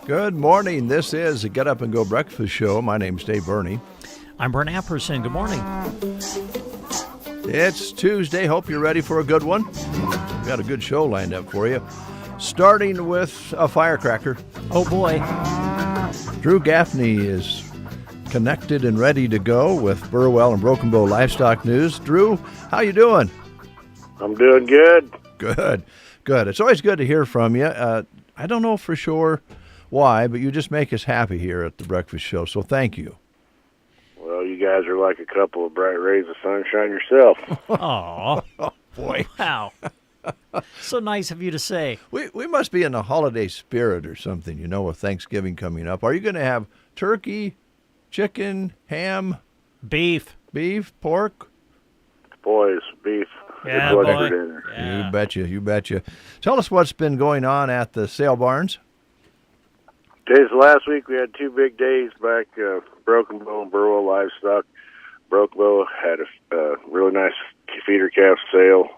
Good morning. This is the Get Up and Go Breakfast Show. My name's Dave Burney. I'm Brent Apperson. Good morning. It's Tuesday. Hope you're ready for a good one. We've got a good show lined up for you. Starting with a firecracker. Oh, boy. Drew Gaffney is connected and ready to go with Burwell and Broken Bow Livestock News. Drew, how you doing? I'm doing good. Good. It's always good to hear from you. I don't know for sure why, but you just make us happy here at the Breakfast Show, so thank you. Well, you guys are like a couple of bright rays of sunshine yourself. Aw. Oh, boy. Wow. So nice of you to say. We must be in a holiday spirit or something, with Thanksgiving coming up. Are you going to have turkey, chicken, ham, Beef, pork? Boys, beef. Yeah, It's what's boy. for dinner. Yeah. You betcha. Tell us what's been going on at the sale barns. Days last week, we had two big days back, Broken Bow and Burwell Livestock. Broken Bow had a really nice feeder calf sale.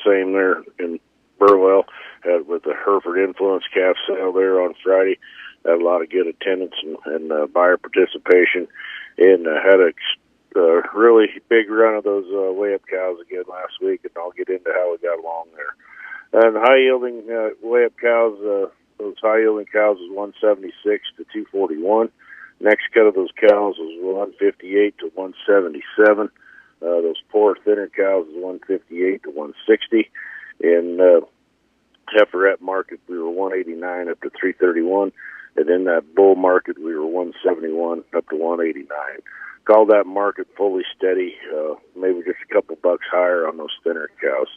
Same there in Burwell. Had with the Hereford Influence calf sale there on Friday. Had a lot of good attendance and buyer participation. And had a really big run of those weigh-up cows again last week, and I'll get into how we got along there. And high-yielding weigh-up cows, those high-yielding cows was 176 to 241. Next cut of those cows was 158 to 177. Those poor, thinner cows was 158 to 160. In heiferette market, we were 189 up to 331. And in that bull market, we were 171 up to 189. Call that market fully steady, maybe just a couple bucks higher on those thinner cows.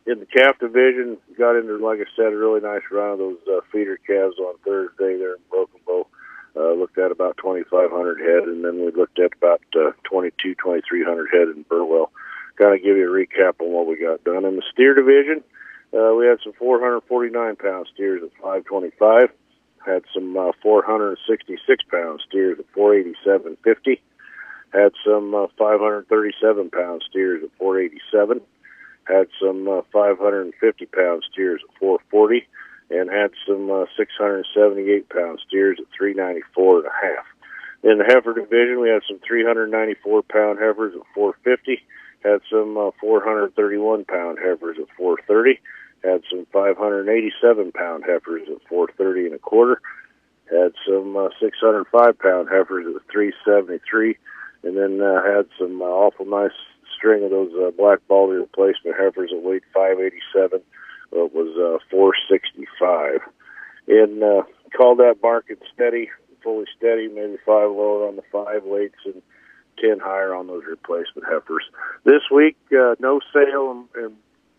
In the calf division, got into, like I said, a really nice run of those feeder calves on Thursday there in Broken Bow. Looked at about 2,500 head, and then we looked at about 2,300 head in Burwell. Kind of give you a recap on what we got done. In the steer division, we had some 449-pound steers at 525. Had some 466-pound steers at 487.50. Had some 537-pound steers at 487. Had some 550-pound steers at 440, and had some 678-pound steers at 394.5. In the heifer division, we had some 394-pound heifers at 450. Had some 431-pound heifers at 430. Had some 587-pound heifers at 430 and a quarter. Had some 605-pound heifers at 373, and then had some awful nice string of those black baldy replacement heifers that weighed 587. It was 465. And call that market steady, fully steady, maybe 5 lower on the 5 weights and 10 higher on those replacement heifers. This week, no sale in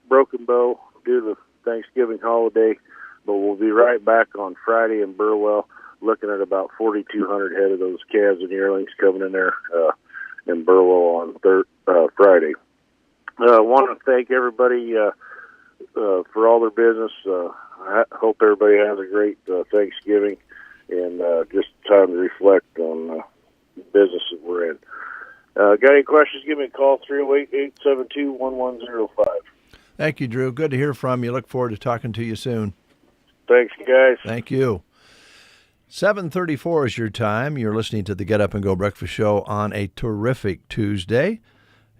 Broken Bow due to the Thanksgiving holiday, but we'll be right back on Friday in Burwell, looking at about 4,200 head of those calves and yearlings coming in there in Burwell on Friday. I want to thank everybody for all their business. I hope everybody has a great Thanksgiving and just time to reflect on the business that we're in. Got any questions, give me a call, 308-872-1105. Thank you, Drew. Good to hear from you. Look forward to talking to you soon. Thanks, guys. Thank you. 7:34 is your time. You're listening to the Get Up and Go Breakfast Show on a terrific Tuesday.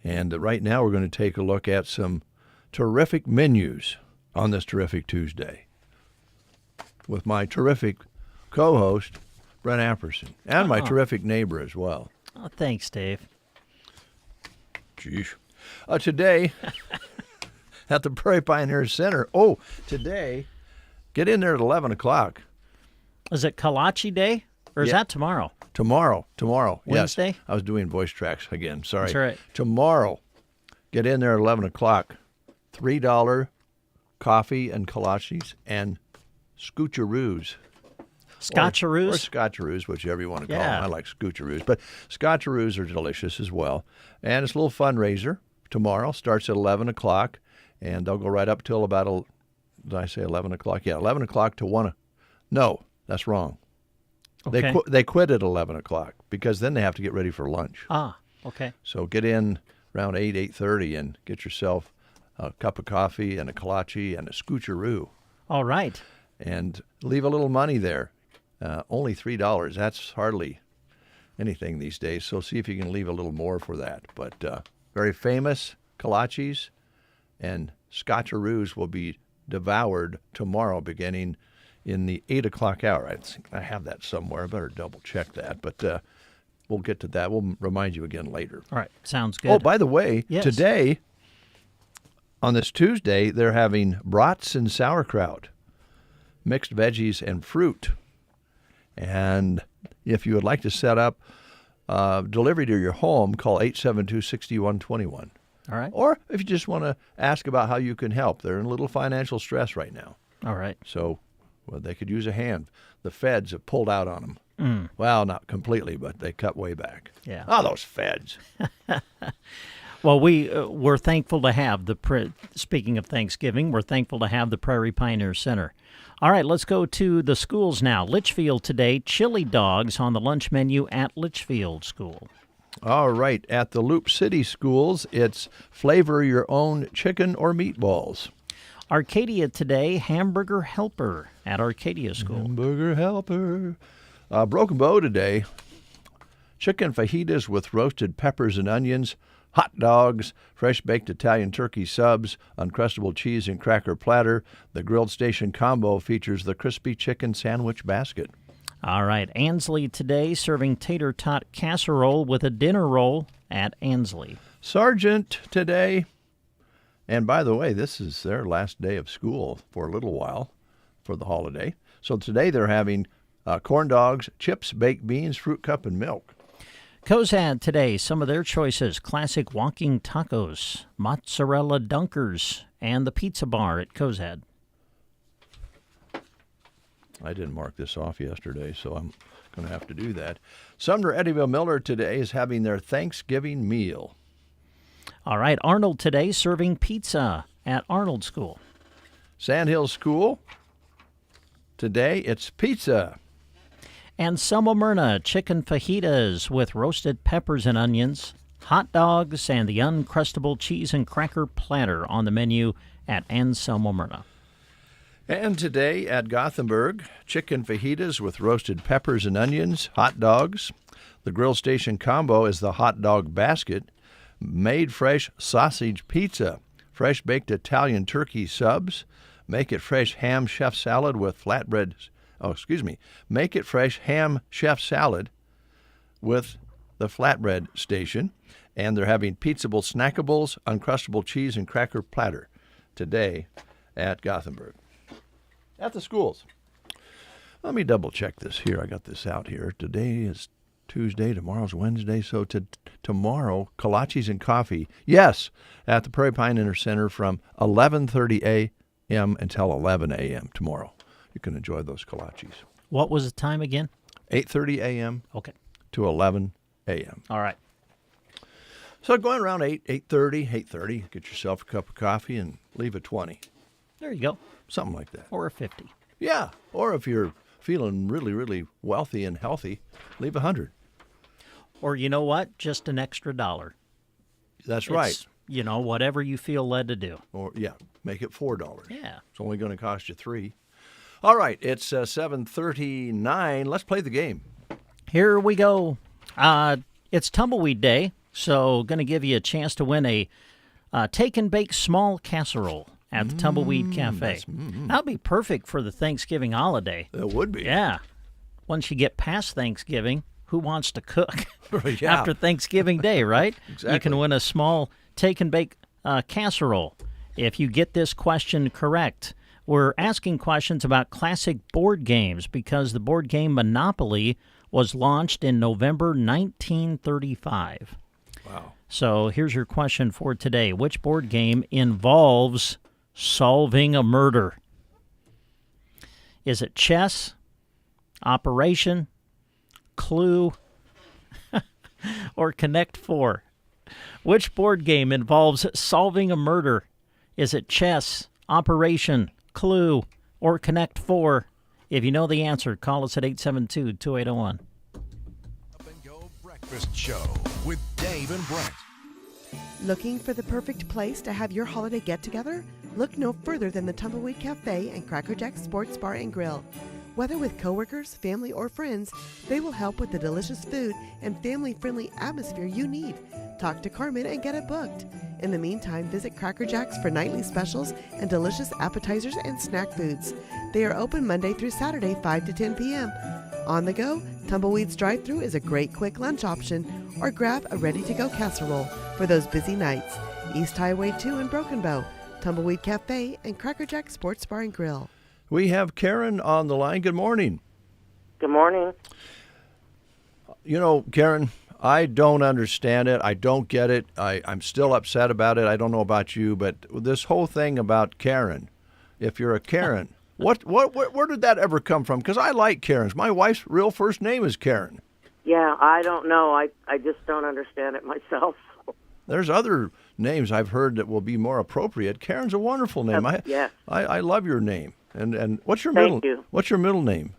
And right now we're going to take a look at some terrific menus on this terrific Tuesday with my terrific co-host, Brent Apperson, and my terrific neighbor as well. Oh, thanks, Dave. Jeez. Today, at the Prairie Pioneer Center, today, get in there at 11 o'clock. Is it Kolache Day? Or is that tomorrow? Tomorrow. Wednesday? Yes. I was doing voice tracks again. Sorry. That's right. Tomorrow, get in there at 11 o'clock. $3 coffee and kolaches and scotcheroos. Scotcheroos? Or scotcheroos, whichever you want to call Yeah. them. I like scotcheroos. But scotcheroos are delicious as well. And it's a little fundraiser tomorrow. Starts at 11 o'clock. And they'll go right up till about, did I say 11 o'clock? Yeah, 11 o'clock to 1. No, that's wrong. Okay. They quit at 11 o'clock because then they have to get ready for lunch. Ah, okay. So get in around 8:30 and get yourself a cup of coffee and a kolache and a scotcheroo. All right. And leave a little money there. Only $3. That's hardly anything these days. So see if you can leave a little more for that. But very famous kolaches and scotcheroos will be devoured tomorrow beginning in the 8 o'clock hour. I think I have that somewhere. I better double check that. But we'll get to that. We'll remind you again later. All right. Sounds good. Oh, by the way, Yes. today, on this Tuesday, they're having brats and sauerkraut, mixed veggies and fruit. And if you would like to set up delivery to your home, call 872-6121. All right. Or if you just want to ask about how you can help, they're in a little financial stress right now. All right. So they could use a hand. The feds have pulled out on them. Well, not completely, but they cut way back. Yeah. Oh, those feds. Well, we're thankful to have speaking of Thanksgiving, we're thankful to have the Prairie Pioneer Center. All right, let's go to the schools now. Litchfield today, chili dogs on the lunch menu at Litchfield School. All right, at the Loop City schools, it's flavor your own chicken or meatballs. Arcadia today, hamburger helper at Arcadia School. Hamburger helper. Broken Bow today, chicken fajitas with roasted peppers and onions, hot dogs, fresh baked Italian turkey subs, Uncrustable cheese and cracker platter. The Grilled Station combo features the crispy chicken sandwich basket. All right, Ansley today serving tater tot casserole with a dinner roll at Ansley. Sargent today, and by the way, this is their last day of school for a little while for the holiday. So today they're having corn dogs, chips, baked beans, fruit cup, and milk. Cozad today, some of their choices, classic walking tacos, mozzarella dunkers, and the pizza bar at Cozad. I didn't mark this off yesterday, so I'm going to have to do that. Sumner Eddyville Miller today is having their Thanksgiving meal. All right, Arnold today serving pizza at Arnold School. Sandhill School, today it's pizza. And Selma Myrna, chicken fajitas with roasted peppers and onions, hot dogs, and the Uncrustable cheese and cracker platter on the menu at Anselmo Myrna. And today at Gothenburg, chicken fajitas with roasted peppers and onions, hot dogs. The Grill Station combo is the hot dog basket, made fresh sausage pizza, fresh baked Italian turkey subs, make it fresh ham chef salad with flatbread. Make it fresh ham chef salad with the Flatbread Station. And they're having Pizzable Snackables, Uncrustable cheese and cracker platter today at Gothenburg. At the schools. Let me double check this here. I got this out here. Today is Tuesday. Tomorrow's Wednesday. So tomorrow, kolaches and coffee. Yes, at the Prairie Pioneer Center from 11:30 a.m. until 11 a.m. tomorrow. You can enjoy those kolaches. What was the time again? 8:30 a.m. Okay. to 11 a.m. All right. So going around 8:30, get yourself a cup of coffee and leave a 20. There you go. Something like that. Or a 50. Yeah. Or if you're feeling really, really wealthy and healthy, leave 100. Or you know what? Just an extra $1. That's right. It's, whatever you feel led to do. Or, make it $4. Yeah. It's only going to cost you $3. All right, it's 7:39. Let's play the game. Here we go. It's Tumbleweed Day, so going to give you a chance to win a take and bake small casserole at the Tumbleweed Cafe. That'd be perfect for the Thanksgiving holiday. It would be. Yeah. Once you get past Thanksgiving, who wants to cook Yeah. after Thanksgiving Day, right? Exactly. You can win a small take and bake casserole if you get this question correct. We're asking questions about classic board games because the board game Monopoly was launched in November 1935. Wow. So here's your question for today. Which board game involves solving a murder? Is it chess, Operation, Clue, or Connect Four? Which board game involves solving a murder? Is it chess, Operation, Clue, or Connect Four? If you know the answer, call us at 872-2801. Up and Go Breakfast Show with Dave and Brent. Looking for the perfect place to have your holiday get-together? Look no further than the Tumbleweed Cafe and Cracker Jack Sports Bar and Grill. Whether with coworkers, family, or friends, they will help with the delicious food and family-friendly atmosphere you need. Talk to Carmen and get it booked. In the meantime, visit Cracker Jacks for nightly specials and delicious appetizers and snack foods. They are open Monday through Saturday, 5 to 10 p.m. On the go, Tumbleweed's drive-thru is a great quick lunch option, or grab a ready-to-go casserole for those busy nights. East Highway 2 in Broken Bow, Tumbleweed Cafe, and Cracker Jack Sports Bar and Grill. We have Karen on the line. Good morning. Good morning. You know, Karen, I don't understand it. I don't get it. I'm still upset about it. I don't know about you, but this whole thing about Karen, if you're a Karen, where did that ever come from? Because I like Karens. My wife's real first name is Karen. Yeah, I don't know. I just don't understand it myself. There's other names I've heard that will be more appropriate. Karen's a wonderful name. Yes. I love your name. And what's your Thank you. What's your middle name?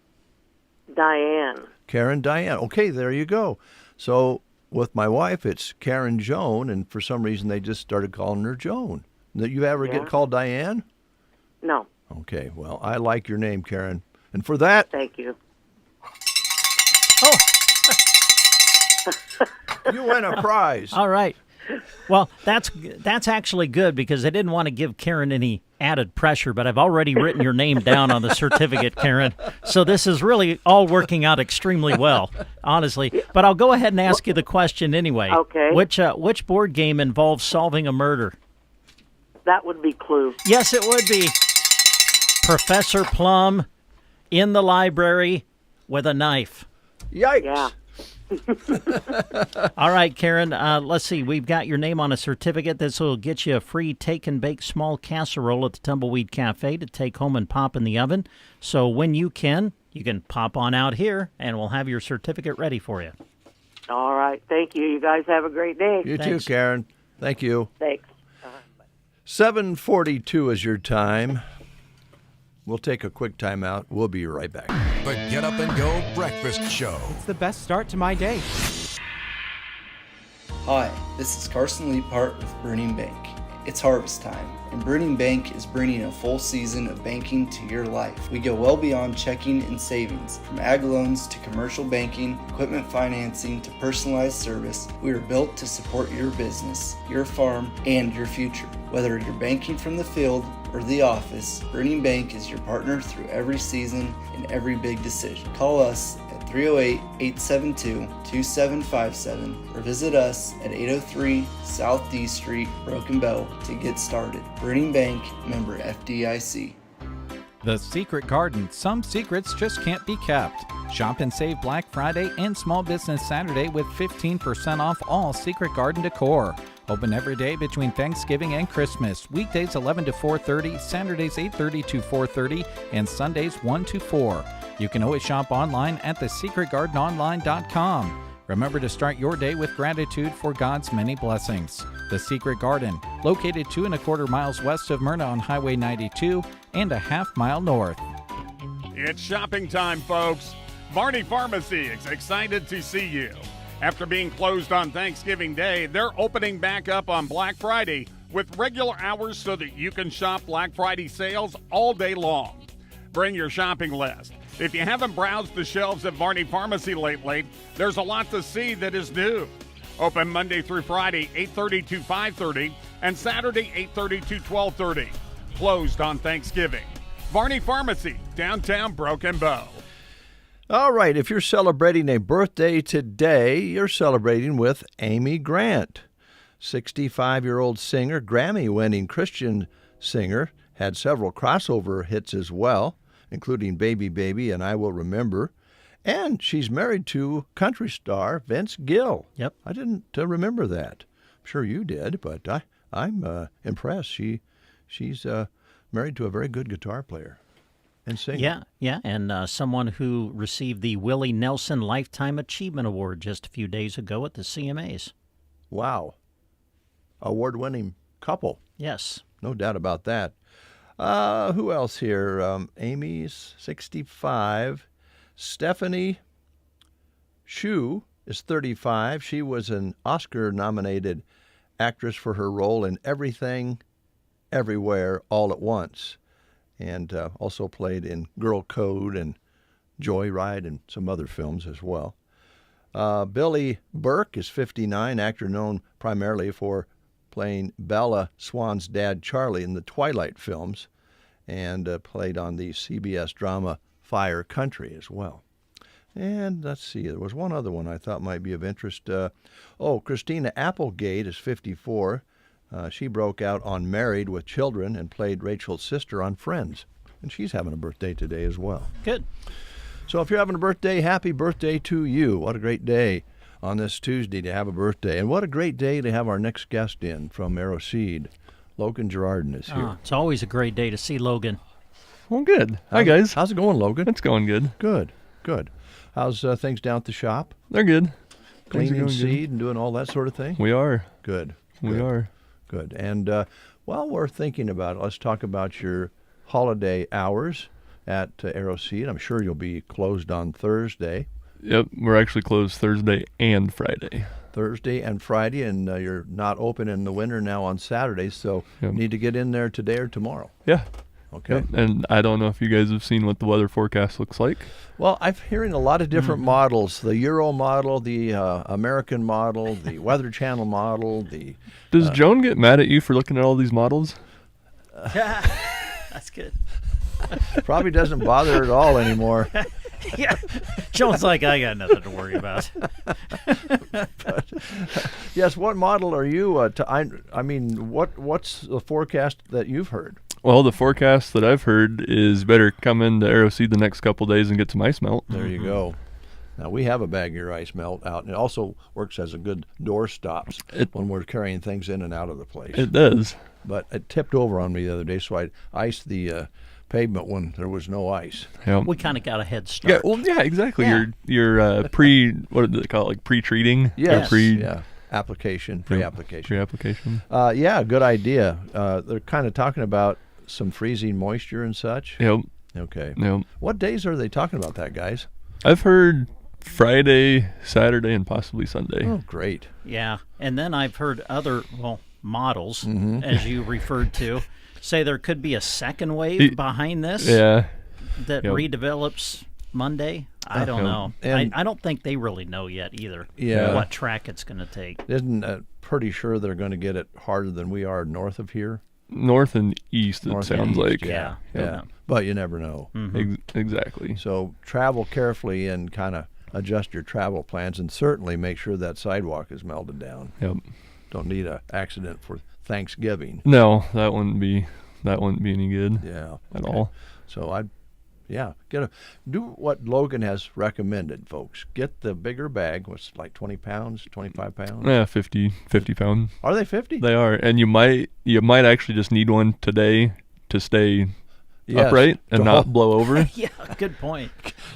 Diane. Karen Diane. Okay, there you go. So with my wife, it's Karen Joan, and for some reason they just started calling her Joan. Did you ever get called Diane? No. Okay, well, I like your name, Karen. And for that... Thank you. Oh, you win a prize. all right. Well, that's actually good because I didn't want to give Karen any added pressure, but I've already written your name down on the certificate, Karen. So this is really all working out extremely well, honestly. But I'll go ahead and ask you the question anyway. Okay. Which board game involves solving a murder? That would be Clue. Yes, it would be. Professor Plum in the library with a knife. Yikes. Yeah. All right, Karen, let's see. We've got your name on a certificate. This will get you a free take-and-bake small casserole at the Tumbleweed Cafe to take home and pop in the oven. So when you can pop on out here, and we'll have your certificate ready for you. All right. Thank you. You guys have a great day. You Thanks. too, Karen. Thank you. Thanks. 7:42 is your time. We'll take a quick time out. We'll be right back. The Get Up and Go Breakfast Show. It's the best start to my day. Hi, this is Carson Leapart with Burning Bank. It's harvest time, and Burning Bank is bringing a full season of banking to your life. We go well beyond checking and savings. From ag loans to commercial banking, equipment financing to personalized service, we are built to support your business, your farm, and your future. Whether you're banking from the field or the office, Burning Bank is your partner through every season and every big decision. Call us at 308-872-2757 or visit us at 803 South D Street, Broken Bow to get started. Burning Bank, member FDIC. The Secret Garden. Some secrets just can't be kept. Shop and save Black Friday and Small Business Saturday with 15% off all Secret Garden decor. Open every day between Thanksgiving and Christmas. Weekdays 11 to 4:30, Saturdays 8:30 to 4:30, and Sundays 1 to 4. You can always shop online at thesecretgardenonline.com. Remember to start your day with gratitude for God's many blessings. The Secret Garden, located 2 1/4 miles west of Myrna on Highway 92 and a half-mile north. It's shopping time, folks. Varney Pharmacy is excited to see you. After being closed on Thanksgiving Day, they're opening back up on Black Friday with regular hours so that you can shop Black Friday sales all day long. Bring your shopping list. If you haven't browsed the shelves at Varney Pharmacy lately, there's a lot to see that is new. Open Monday through Friday, 8:30 to 5:30, and Saturday, 8:30 to 12:30. Closed on Thanksgiving. Varney Pharmacy, downtown Broken Bow. All right, if you're celebrating a birthday today, you're celebrating with Amy Grant. 65-year-old singer, Grammy-winning Christian singer, had several crossover hits as well, including Baby Baby and I Will Remember. And she's married to country star Vince Gill. Yep. I didn't remember that. I'm sure you did, but I'm impressed. She's married to a very good guitar player and singer. Yeah, and someone who received the Willie Nelson Lifetime Achievement Award just a few days ago at the CMAs. Wow. Award-winning couple. Yes. No doubt about that. Who else here? Amy's 65. Stephanie Shu is 35. She was an Oscar-nominated actress for her role in Everything, Everywhere, All at Once, and also played in Girl Code and Joyride and some other films as well. Billy Burke is 59, actor known primarily for playing Bella Swan's dad, Charlie, in the Twilight films, and played on the CBS drama Fire Country as well. And let's see, there was one other one I thought might be of interest. Christina Applegate is 54. She broke out on Married with Children and played Rachel's sister on Friends. And she's having a birthday today as well. Good. So if you're having a birthday, happy birthday to you. What a great day on this Tuesday to have a birthday. And what a great day to have our next guest in from Arrowseed. Logan Girardin is here. It's always a great day to see Logan. Well, good. Hi, guys. How's it going, Logan? It's going good. Good. How's things down at the shop? They're good. Cleaning seed and doing all that sort of thing? We are. Good. We are. Good. And while we're thinking about it, let's talk about your holiday hours at Arrowseed. I'm sure you'll be closed on Thursday. Yep, we're actually closed Thursday and Friday. And you're not open in the winter now on Saturdays, so you need to get in there today or tomorrow. Yeah. Okay. Yep. And I don't know if you guys have seen what the weather forecast looks like. Well, I'm hearing a lot of different models. The Euro model, the American model, the Weather Channel model. Does Joan get mad at you for looking at all these models? That's good. Probably doesn't bother her at all anymore. Yeah. Joan's like, I got nothing to worry about. But, yes, what model are you? What's the forecast that you've heard? Well, the forecast that I've heard is better come into Arrowseed the next couple days and get some ice melt. There you go. Now, we have a bag of your ice melt out, and it also works as a good door stops when we're carrying things in and out of the place. It does. But it tipped over on me the other day, so I iced the pavement when there was no ice. Yep. We kind of got a head start. Yeah, well, yeah, exactly. Yeah. You're what do they call it, like pre-treating? Yes. Pre-application. Pre-application. Good idea. They're kind of talking about some freezing moisture and such. Yep. Okay. Yep. What days are they talking about that, guys? I've heard Friday, Saturday, and possibly Sunday. Oh, great. Yeah. And then I've heard other, models, as you referred to, say there could be a second wave behind this that redevelops Monday. I don't know. And I don't think they really know yet either what track it's going to take. Isn't pretty sure they're going to get it harder than we are north of here? North and east, it sounds like. Yeah. But you never know. Exactly. So travel carefully and kind of adjust your travel plans, and certainly make sure that sidewalk is melted down. Yep. Don't need an accident for Thanksgiving. No, that wouldn't be any good. Yeah. At all. So do what Logan has recommended, folks. Get the bigger bag, what's like 20 pounds, 25 pounds? Yeah, 50 pound. Are they 50? They are. And you might actually just need one today to stay upright and not blow over. Yeah, good point.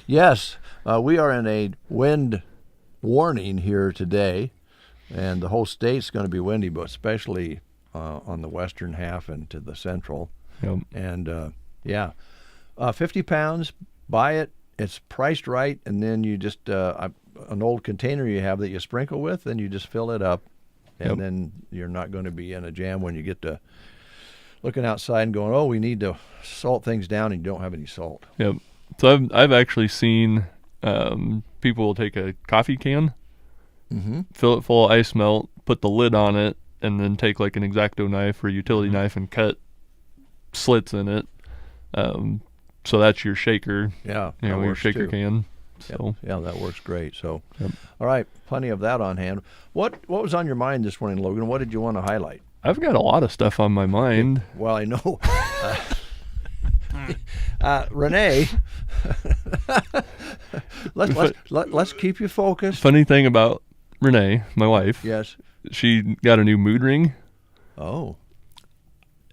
Yes. We are in a wind warning here today, and the whole state's going to be windy, but especially on the western half and to the central. Yep. And 50 pounds, buy it. It's priced right, and then you just an old container you have that you sprinkle with, and you just fill it up, and then you're not going to be in a jam when you get to looking outside and going, oh, we need to salt things down, and you don't have any salt. Yep. So I've actually seen people will take a coffee can, fill it full of ice melt, put the lid on it, and then take like an X-Acto knife or a utility knife and cut slits in it. So that's your shaker. Yeah. Your shaker too. Can. So yeah, that works great. So, all right, plenty of that on hand. What was on your mind this morning, Logan? What did you want to highlight? I've got a lot of stuff on my mind. Well, I know. Renee, let's keep you focused. Funny thing about Renee, my wife. Yes. She got a new mood ring. Oh.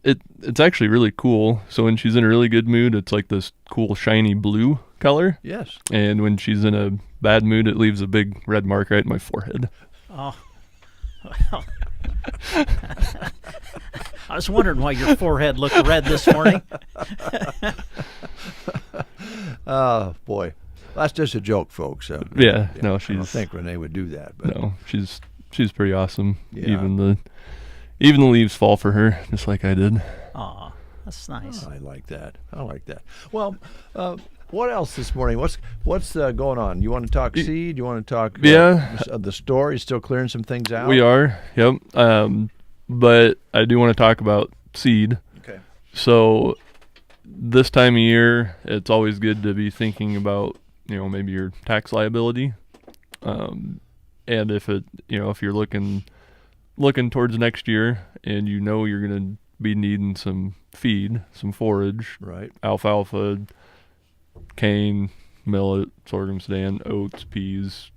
It's actually really cool. So when she's in a really good mood, it's like this cool shiny blue color. Yes. And when she's in a bad mood, it leaves a big red mark right in my forehead. Oh. Well. I was wondering why your forehead looked red this morning. Oh, boy. That's just a joke, folks. No, I don't think Renee would do that. But. No, she's pretty awesome. Yeah. Even the leaves fall for her, just like I did. Aw, that's nice. Oh, I like that. Well, What else this morning? What's going on? You want to talk seed? You want to talk the store? You still clearing some things out? We are, yep. But I do want to talk about seed. Okay. So this time of year, it's always good to be thinking about, maybe your tax liability. And if you're looking towards next year and you're going to be needing some feed, some forage, right? Alfalfa, cane, millet, sorghum sudan, oats, peas,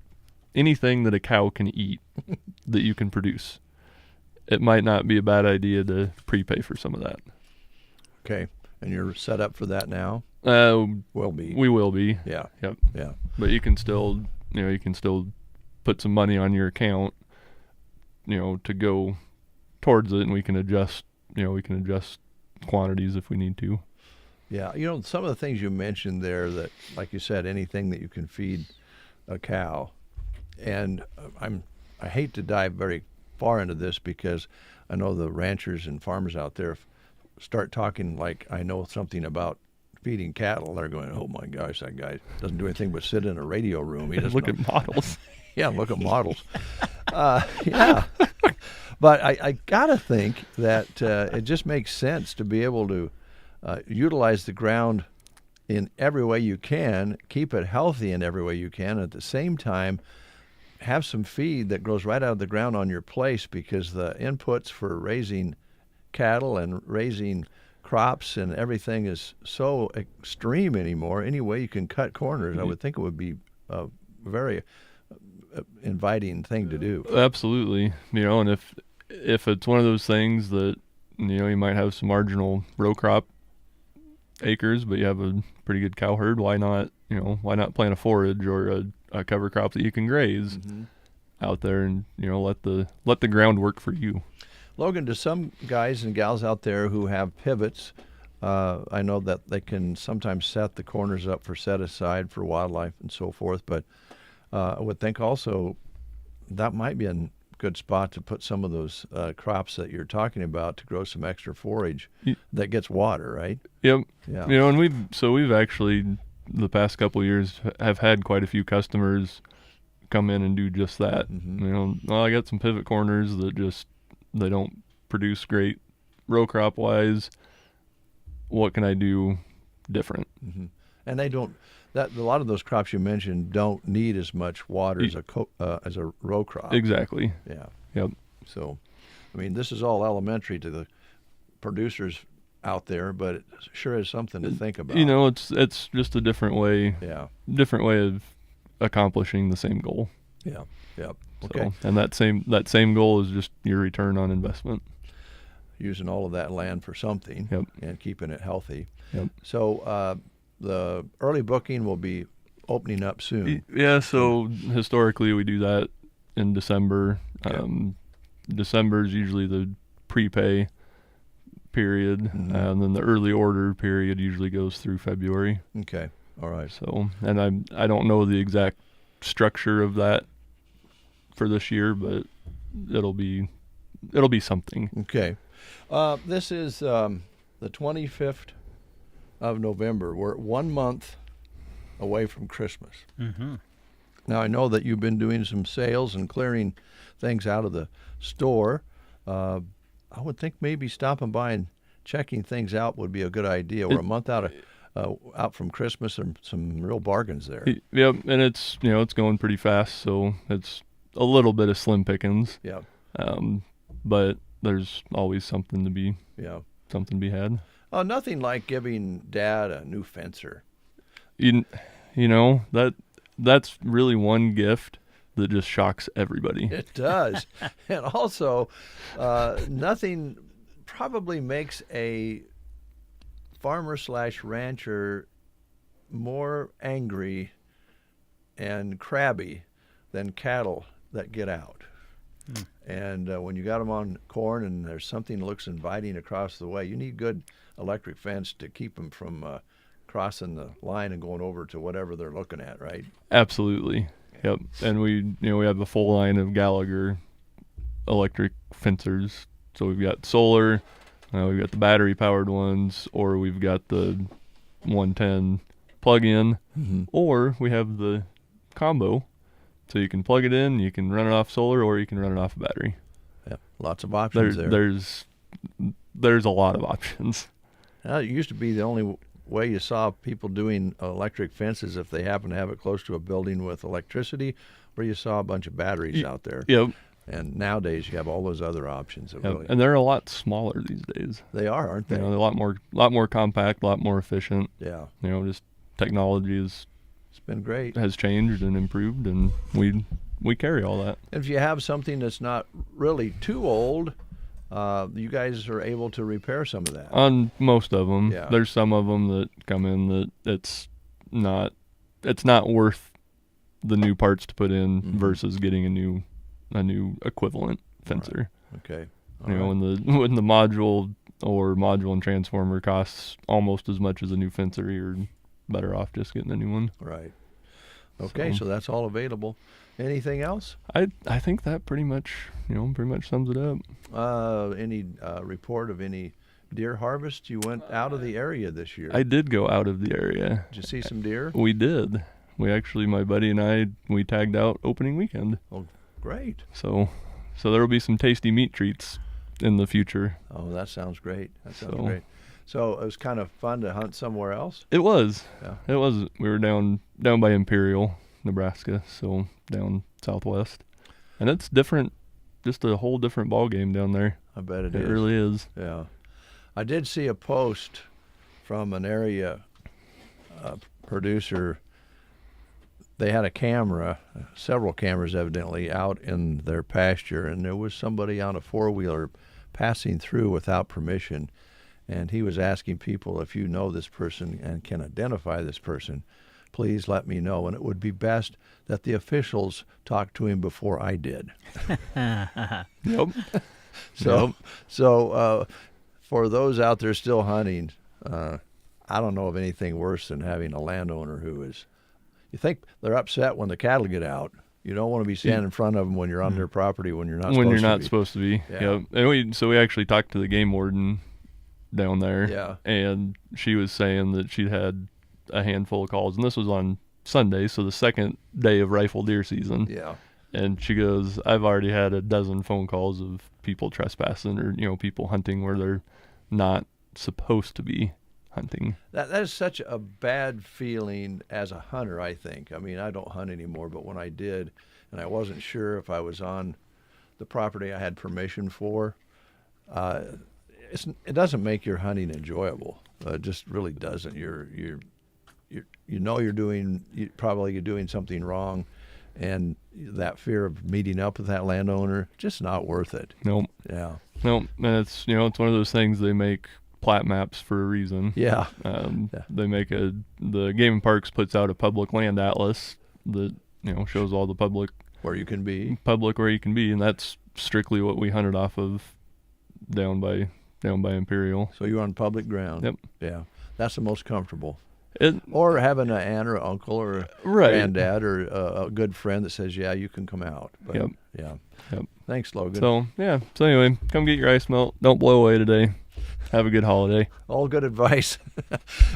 anything that a cow can eat that you can produce. It might not be a bad idea to prepay for some of that. Okay. And you're set up for that now? Will be. We will be. Yeah. Yep. Yeah. But you can still put some money on your account, to go towards it, and we can adjust quantities if we need to. Yeah. Some of the things you mentioned there that, like you said, anything that you can feed a cow. And I hate to dive very far into this because I know the ranchers and farmers out there start talking like I know something about feeding cattle. They're going, oh my gosh, that guy doesn't do anything but sit in a radio room. He doesn't look at models. Yeah, look at models. Yeah. But I gotta think that it just makes sense to be able to utilize the ground in every way you can, keep it healthy in every way you can, at the same time have some feed that grows right out of the ground on your place, because the inputs for raising cattle and raising crops and everything is so extreme anymore. Any way you can cut corners, I would think it would be a very inviting thing to do. Absolutely. And if it's one of those things that, you might have some marginal row crop acres, but you have a pretty good cow herd, why not plant a forage or a cover crop that you can graze out there, and let the ground work for you. Logan, to some guys and gals out there who have pivots, I know that they can sometimes set the corners up for set aside for wildlife and so forth, but I would think also that might be a good spot to put some of those crops that you're talking about to grow some extra forage that gets water, right? Yep. Yeah. And we've actually the past couple of years have had quite a few customers come in and do just that. I got some pivot corners that they don't produce great row crop wise. What can I do different? And they don't. A lot of those crops you mentioned don't need as much water as a row crop. Exactly. Yeah. Yep. So, this is all elementary to the producers out there, but it sure is something to think about. It's just a different way. Yeah. Different way of accomplishing the same goal. Yeah. Yep. Okay. So, and that same goal is just your return on investment. Using all of that land for something. Yep. And keeping it healthy. Yep. So the early booking will be opening up soon. Yeah. So historically we do that in December. December is usually the prepay period, and then the early order period usually goes through February. Okay. All right. So, and I don't know the exact structure of that for this year, but it'll be something. Okay. This is the 25th of November. We're 1 month away from Christmas. Now, I know that you've been doing some sales and clearing things out of the store. I would think maybe stopping by and checking things out would be a good idea. We're a month out from Christmas, and some real bargains there. Yep, and it's going pretty fast, so it's a little bit of slim pickings. Yeah. But there's always something to be had. Oh, nothing like giving Dad a new fencer. That's really one gift that just shocks everybody. It does. And also, nothing probably makes a farmer/rancher more angry and crabby than cattle that get out. And when you got them on corn and there's something that looks inviting across the way, you need good electric fence to keep them from crossing the line and going over to whatever they're looking at, right? Absolutely. Yep. And we have a full line of Gallagher electric fencers. So we've got solar, we've got the battery powered ones, or we've got the 110 plug in, or we have the combo, so you can plug it in, you can run it off solar, or you can run it off a battery. Yep, lots of options there. There's a lot of options. It used to be the only way you saw people doing electric fences if they happen to have it close to a building with electricity, or you saw a bunch of batteries out there. Yep. And nowadays you have all those other options. And they're a lot smaller these days. They are, aren't they? They're a lot more compact, a lot more efficient. Yeah. Just technology it's been great. Has changed and improved, and we carry all that. If you have something that's not really too old, you guys are able to repair some of that. On most of them, yeah. There's some of them that come in that it's not worth the new parts to put in versus getting a new equivalent fencer. Right. Okay. When the module and transformer costs almost as much as a new fencer, you're better off just getting a new one. Right. Okay, so that's all available. Anything else? I think that pretty much sums it up. Any report of any deer harvest? You went out of the area this year. I did go out of the area. Did you see some deer? We did. We actually, my buddy and I, we tagged out opening weekend. Oh, great. So there will be some tasty meat treats in the future. Oh, that sounds great. Great. So it was kind of fun to hunt somewhere else? It was. Yeah. It was. We were down by Imperial, Nebraska, so down southwest. And it's different, just a whole different ball game down there. I bet it is. It really is. Yeah. I did see a post from an area producer. They had a camera, several cameras evidently, out in their pasture, and there was somebody on a four-wheeler passing through without permission, and he was asking people, if you know this person and can identify this person, please let me know, and it would be best that the officials talk to him before I did. Yep. So for those out there still hunting, I don't know of anything worse than having a landowner who is, you think they're upset when the cattle get out. You don't want to be standing in front of them when you're on their property when you're not supposed to be. Yeah. Yep. And we actually talked to the game warden down there. Yeah. And she was saying that she'd had a handful of calls, and this was on Sunday, so the second day of rifle deer season. Yeah. And she goes, I've already had a dozen phone calls of people trespassing or people hunting where they're not supposed to be hunting. That is such a bad feeling as a hunter, I think. I mean, I don't hunt anymore, but when I did, and I wasn't sure if I was on the property I had permission for, it doesn't make your hunting enjoyable. It just really doesn't. You're probably doing something wrong, and that fear of meeting up with that landowner, just not worth it. Nope. Yeah. Nope. And it's it's one of those things, they make plat maps for a reason. Yeah. They make the Game and Parks puts out a public land atlas that shows all the public where you can be, and that's strictly what we hunted off of down by Imperial. So you're on public ground. Yep. Yeah, that's the most comfortable. Or having an aunt or uncle or a right. granddad or a good friend that says, yeah, you can come out. But, yep. Yeah. Yep. Thanks, Logan. So anyway, come get your ice melt. Don't blow away today. Have a good holiday. All good advice.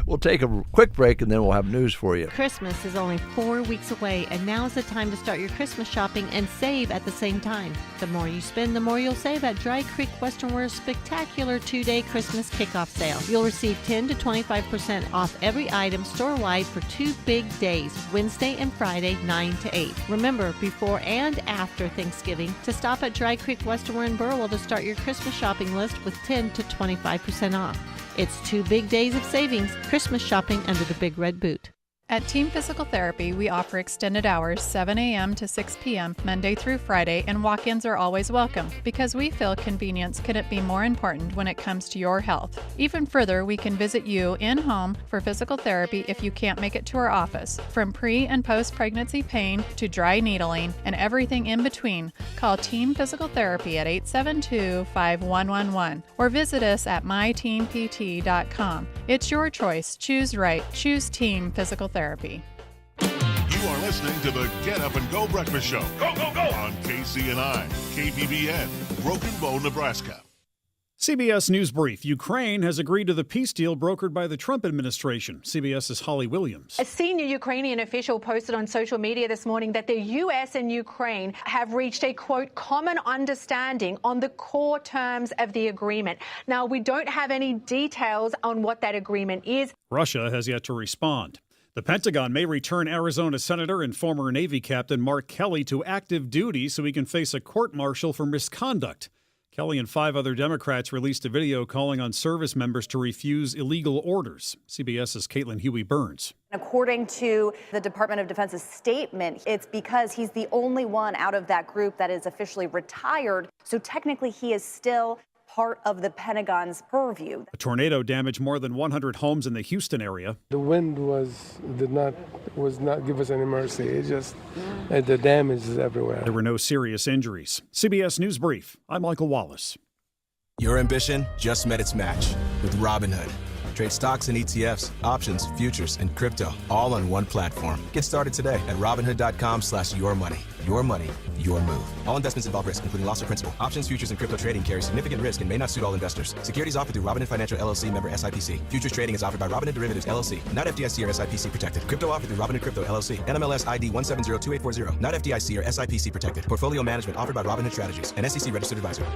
We'll take a quick break, and then we'll have news for you. Christmas is only 4 weeks away, and now is the time to start your Christmas shopping and save at the same time. The more you spend, the more you'll save at Dry Creek Western Wear's spectacular 2-day Christmas kickoff sale. You'll receive 10 to 25% off every item store-wide for 2 big days, Wednesday and Friday, 9 to 8. Remember, before and after Thanksgiving, to stop at Dry Creek Western Wear in Burwell to start your Christmas shopping list with 10 to 25% off. It's 2 big days of savings, Christmas shopping under the Big Red Boot. At Team Physical Therapy, we offer extended hours, 7 a.m. to 6 p.m., Monday through Friday, and walk-ins are always welcome because we feel convenience couldn't be more important when it comes to your health. Even further, we can visit you in-home for physical therapy if you can't make it to our office. From pre- and post-pregnancy pain to dry needling and everything in between, call Team Physical Therapy at 872-5111 or visit us at myteampt.com. It's your choice. Choose right. Choose Team Physical Therapy. You are listening to the Get Up and Go Breakfast Show. Go, go, go! On KCNI, KBBN, Broken Bow, Nebraska. CBS News Brief. Ukraine has agreed to the peace deal brokered by the Trump administration. CBS's Holly Williams. A senior Ukrainian official posted on social media this morning that the U.S. and Ukraine have reached a, quote, common understanding on the core terms of the agreement. Now, we don't have any details on what that agreement is. Russia has yet to respond. The Pentagon may return Arizona Senator and former Navy Captain Mark Kelly to active duty so he can face a court-martial for misconduct. Kelly and 5 other Democrats released a video calling on service members to refuse illegal orders. CBS's Caitlin Huey-Burns. According to the Department of Defense's statement, it's because he's the only one out of that group that is officially retired. So technically, he is still part of the Pentagon's purview. A tornado damaged more than 100 homes in the Houston area. The wind did not give us any mercy. It just the damage is everywhere. There were no serious injuries. CBS News Brief. I'm Michael Wallace. Your ambition just met its match with Robinhood. Trade stocks and ETFs, options, futures, and crypto all on one platform. Get started today at Robinhood.com/yourmoney. Your money, your move. All investments involve risk, including loss of principal. Options, futures, and crypto trading carry significant risk and may not suit all investors. Securities offered through Robinhood Financial LLC, member SIPC. Futures trading is offered by Robinhood Derivatives LLC, not FDIC or SIPC protected. Crypto offered through Robinhood Crypto LLC, NMLS ID 1702840, not FDIC or SIPC protected. Portfolio management offered by Robinhood Strategies, an SEC registered advisor.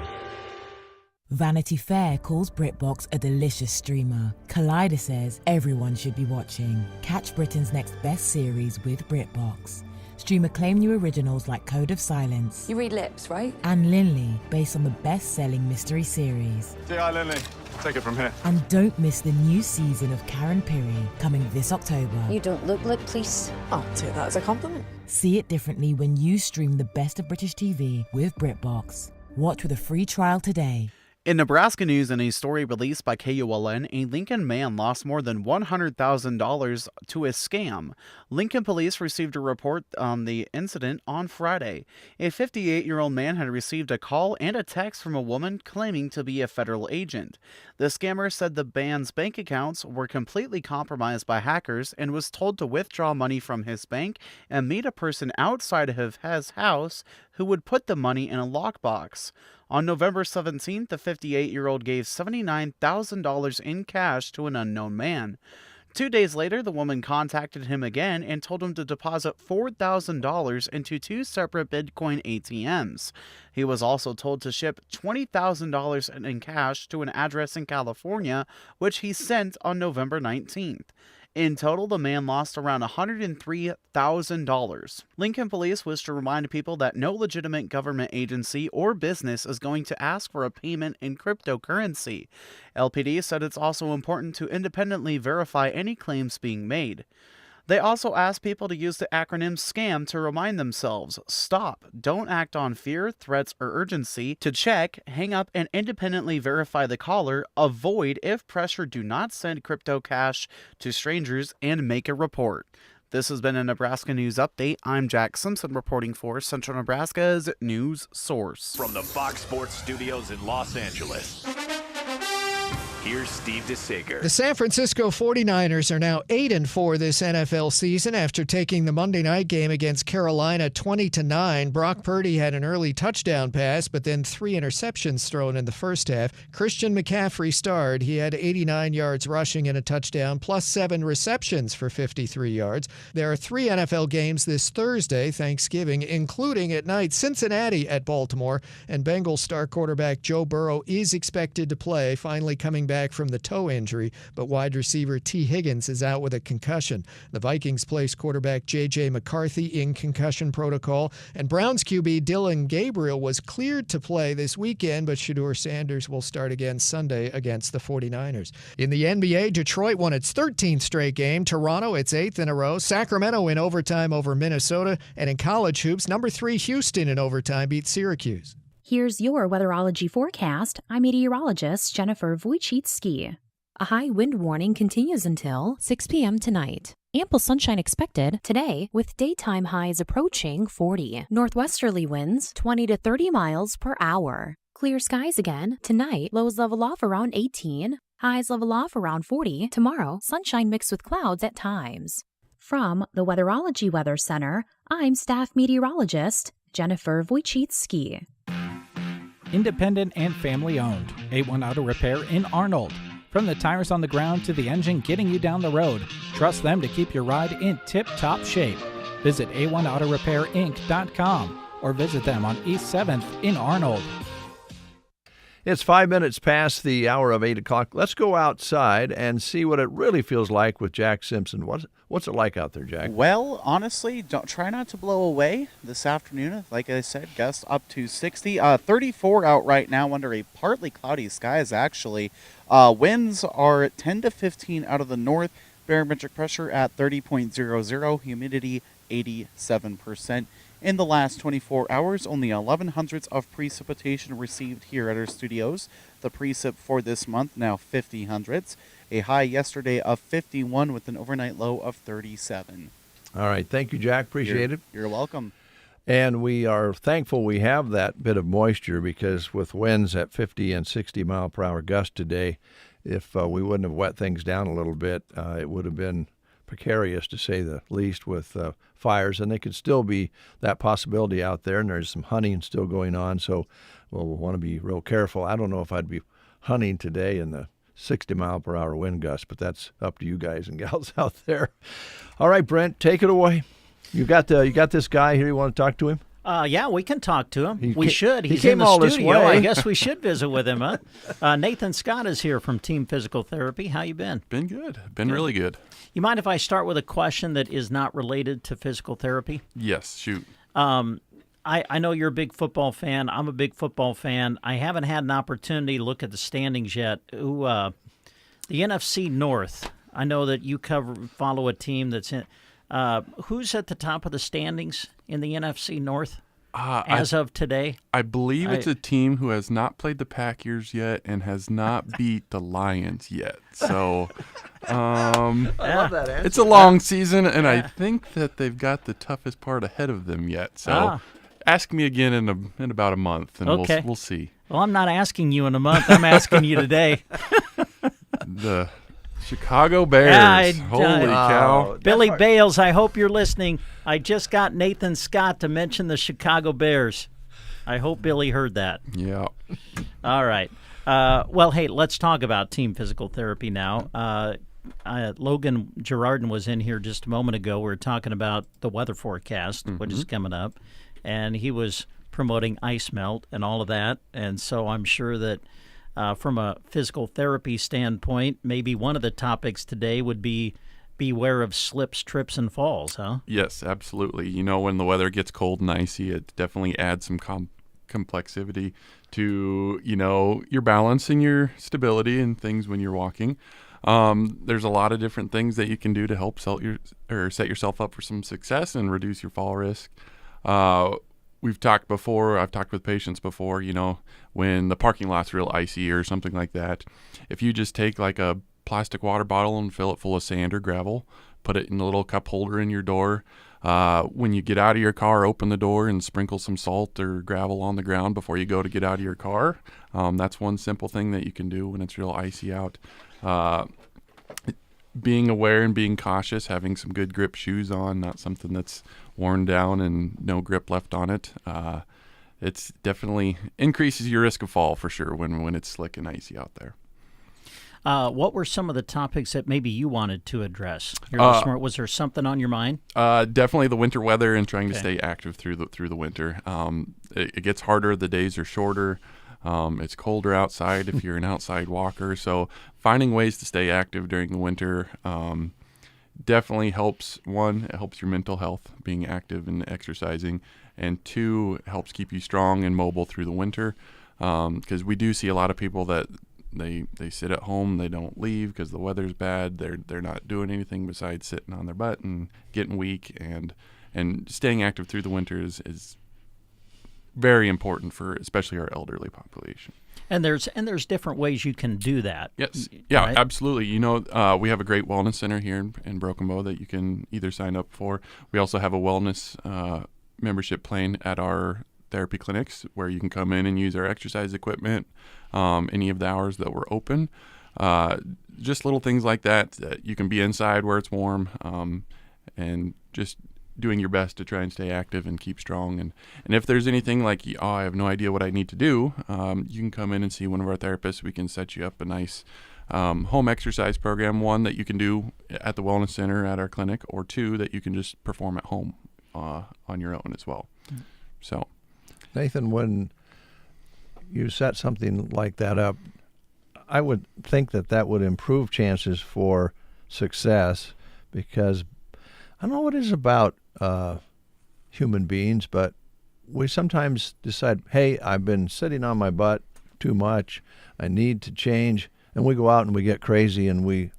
Vanity Fair calls BritBox a delicious streamer. Collider says everyone should be watching. Catch Britain's next best series with BritBox. Stream acclaimed new originals like Code of Silence. You read lips, right? And Linley, based on the best-selling mystery series. Say hi, Linley. Take it from here. And don't miss the new season of Karen Piri, coming this October. You don't look lip police. I'll take that as a compliment. See it differently when you stream the best of British TV with BritBox. Watch with a free trial today. In Nebraska news, in a story released by KULN, a Lincoln man lost more than $100,000 to a scam. Lincoln police received a report on the incident on Friday. A 58-year-old man had received a call and a text from a woman claiming to be a federal agent. The scammer said the man's bank accounts were completely compromised by hackers and was told to withdraw money from his bank and meet a person outside of his house who would put the money in a lockbox. On November 17th, the 58-year-old gave $79,000 in cash to an unknown man. 2 days later, the woman contacted him again and told him to deposit $4,000 into 2 separate Bitcoin ATMs. He was also told to ship $20,000 in cash to an address in California, which he sent on November 19th. In total, the man lost around $103,000. Lincoln police wish to remind people that no legitimate government agency or business is going to ask for a payment in cryptocurrency. LPD said it's also important to independently verify any claims being made. They also asked people to use the acronym SCAM to remind themselves, stop, don't act on fear, threats, or urgency, to check, hang up, and independently verify the caller, avoid if pressure, do not send crypto cash to strangers, and make a report. This has been a Nebraska News Update. I'm Jack Simpson reporting for Central Nebraska's News Source. From the Fox Sports Studios in Los Angeles, here's Steve DeSager. The San Francisco 49ers are now 8-4 this NFL season after taking the Monday night game against Carolina 20-9. Brock Purdy had an early touchdown pass, but then 3 interceptions thrown in the first half. Christian McCaffrey starred. He had 89 yards rushing and a touchdown, plus 7 receptions for 53 yards. There are 3 NFL games this Thursday, Thanksgiving, including at night Cincinnati at Baltimore, and Bengals star quarterback Joe Burrow is expected to play, finally coming back from the toe injury, but wide receiver T. Higgins is out with a concussion. The Vikings placed quarterback J.J. McCarthy in concussion protocol, and Browns QB Dylan Gabriel was cleared to play this weekend, but Shedeur Sanders will start again Sunday against the 49ers. In the NBA, Detroit won its 13th straight game, Toronto its 8th in a row, Sacramento in overtime over Minnesota, and in college hoops, number 3 Houston in overtime beat Syracuse. Here's your weatherology forecast. I'm meteorologist Jennifer Wojcicki. A high wind warning continues until 6 p.m. tonight. Ample sunshine expected today with daytime highs approaching 40. Northwesterly winds 20 to 30 miles per hour. Clear skies again. Tonight, lows level off around 18. Highs level off around 40. Tomorrow, sunshine mixed with clouds at times. From the Weatherology Weather Center, I'm staff meteorologist Jennifer Wojcicki. Independent and family owned. A1 Auto Repair in Arnold. From the tires on the ground to the engine getting you down the road, trust them to keep your ride in tip-top shape. Visit A1AutoRepairInc.com or visit them on East 7th in Arnold. It's 5 minutes past the hour of 8 o'clock. Let's go outside and see what it really feels like with Jack Simpson. What's it like out there, Jack? Well, honestly, try not to blow away this afternoon. Like I said, gusts up to 60. 34 out right now under a partly cloudy skies, actually. Winds are 10 to 15 out of the north. Barometric pressure at 30.00. Humidity 87%. In the last 24 hours, only 11 hundredths of precipitation received here at our studios. The precip for this month now 50 hundredths. A high yesterday of 51 with an overnight low of 37. All right. Thank you, Jack. Appreciate it. You're welcome. And we are thankful we have that bit of moisture, because with winds at 50 and 60 mile per hour gust today, if we wouldn't have wet things down a little bit, it would have been precarious, to say the least, with fires. And they could still be that possibility out there, and there's some hunting still going on. So we'll want to be real careful. I don't know if I'd be hunting today in the 60 mile per hour wind gust, but that's up to you guys and gals out there. All right, Brent, take it away. You got this guy here. You want to talk to him? Yeah, we can talk to him. He should. He's came in the all this studio. way. I guess we should visit with him, huh? Nathan Scott is here from Team Physical Therapy. How you been? Been good. Been really good. You mind if I start with a question that is not related to physical therapy? Yes, shoot. I know you're a big football fan. I'm a big football fan. I haven't had an opportunity to look at the standings yet. The NFC North, I know that you follow a team that's in. Who's at the top of the standings in the NFC North as of today? I believe it's a team who has not played the Packers yet and has not beat the Lions yet. So I love that answer. It's a long season, and I think that they've got the toughest part ahead of them yet. So ask me again in about a month, and we'll see. Well, I'm not asking you in a month. I'm asking you today. The Chicago Bears. Holy cow. Billy Bales, I hope you're listening. I just got Nathan Scott to mention the Chicago Bears. I hope Billy heard that. Yeah. All right. Well, hey, let's talk about Team Physical Therapy now. Logan Girardin was in here just a moment ago. We were talking about the weather forecast, which is coming up, and he was promoting ice melt and all of that. And so I'm sure that from a physical therapy standpoint, maybe one of the topics today would be beware of slips, trips, and falls, huh? Yes, absolutely. You know, when the weather gets cold and icy, it definitely adds some complexity to, your balance and your stability and things when you're walking. There's a lot of different things that you can do to help set yourself up for some success and reduce your fall risk. We've talked before, I've talked with patients before, when the parking lot's real icy or something like that, if you just take like a plastic water bottle and fill it full of sand or gravel, put it in a little cup holder in your door. When you get out of your car, open the door and sprinkle some salt or gravel on the ground before you go to get out of your car. That's one simple thing that you can do when it's real icy out. Being aware and being cautious, having some good grip shoes on, not something that's worn down and no grip left on it. It's definitely increases your risk of fall for sure when it's slick and icy out there. What were some of the topics that maybe you wanted to address? Was there something on your mind? Definitely the winter weather and trying to stay active through the winter. It gets harder. The days are shorter. It's colder outside if you're an outside walker. So finding ways to stay active during the winter definitely helps. One, it helps your mental health, being active and exercising. And two, it helps keep you strong and mobile through the winter. Because we do see a lot of people that they sit at home, they don't leave because the weather's bad. They're not doing anything besides sitting on their butt and getting weak. And staying active through the winter is very important for especially our elderly population. And there's different ways you can do that. Yes. Yeah, right? Absolutely. We have a great wellness center here in Broken Bow that you can either sign up for. We also have a wellness membership plan at our therapy clinics where you can come in and use our exercise equipment any of the hours that we're open. Just little things like that you can be inside where it's warm and just doing your best to try and stay active and keep strong. And if there's anything like, oh, I have no idea what I need to do, you can come in and see one of our therapists. We can set you up a nice home exercise program, one that you can do at the Wellness Center at our clinic, or two that you can just perform at home on your own as well. So, Nathan, when you set something like that up, I would think that would improve chances for success, because I don't know what it is about human beings, but we sometimes decide, hey, I've been sitting on my butt too much, I need to change, and we go out and we get crazy and we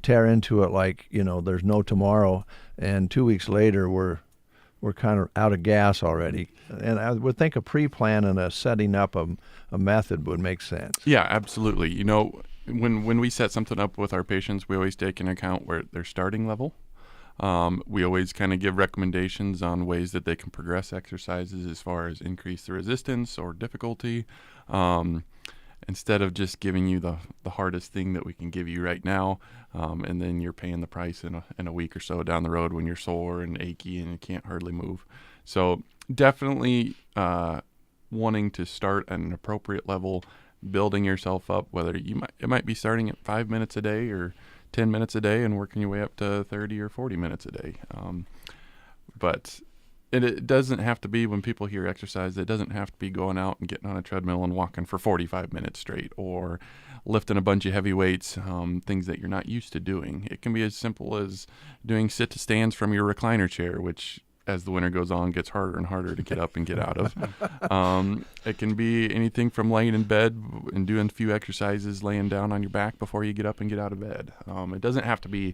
tear into it like, there's no tomorrow, and 2 weeks later we're kind of out of gas already. And I would think a pre-plan and a setting up a method would make sense. Yeah, absolutely. When we set something up with our patients, we always take into account where their starting level. We always kind of give recommendations on ways that they can progress exercises as far as increase the resistance or difficulty, instead of just giving you the hardest thing that we can give you right now, and then you're paying the price in a week or so down the road when you're sore and achy and you can't hardly move. So definitely wanting to start at an appropriate level, building yourself up, whether it might be starting at 5 minutes a day or 10 minutes a day and working your way up to 30 or 40 minutes a day. But it doesn't have to be, when people hear exercise, it doesn't have to be going out and getting on a treadmill and walking for 45 minutes straight, or lifting a bunch of heavy weights, things that you're not used to doing. It can be as simple as doing sit-to-stands from your recliner chair, which, as the winter goes on, gets harder and harder to get up and get out of. It can be anything from laying in bed and doing a few exercises laying down on your back before you get up and get out of bed. It doesn't have to be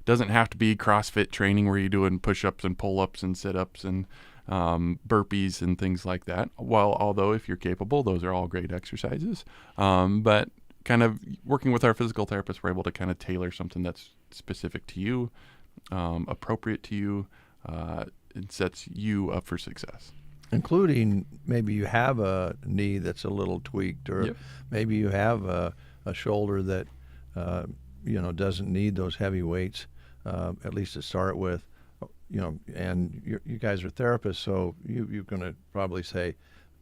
CrossFit training where you're doing push-ups and pull-ups and sit-ups and burpees and things like that. Although if you're capable, those are all great exercises. But kind of working with our physical therapists, we're able to kind of tailor something that's specific to you, appropriate to you. It sets you up for success. Including maybe you have a knee that's a little tweaked, or maybe you have a shoulder that doesn't need those heavy weights, at least to start with. And you guys are therapists, so you're going to probably say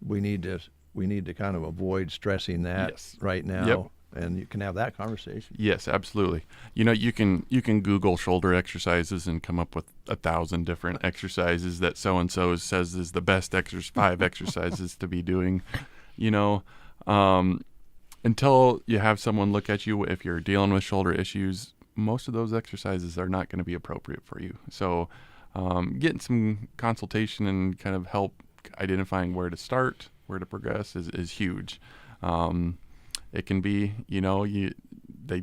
we need to kind of avoid stressing that right now. Yep. And you can have that conversation. Yes, absolutely. You can Google shoulder exercises and come up with 1,000 different exercises that so-and-so says is the best 5 exercises to be doing. Until you have someone look at you, if you're dealing with shoulder issues, most of those exercises are not going to be appropriate for you. So getting some consultation and kind of help identifying where to start, where to progress is huge. It can be, they're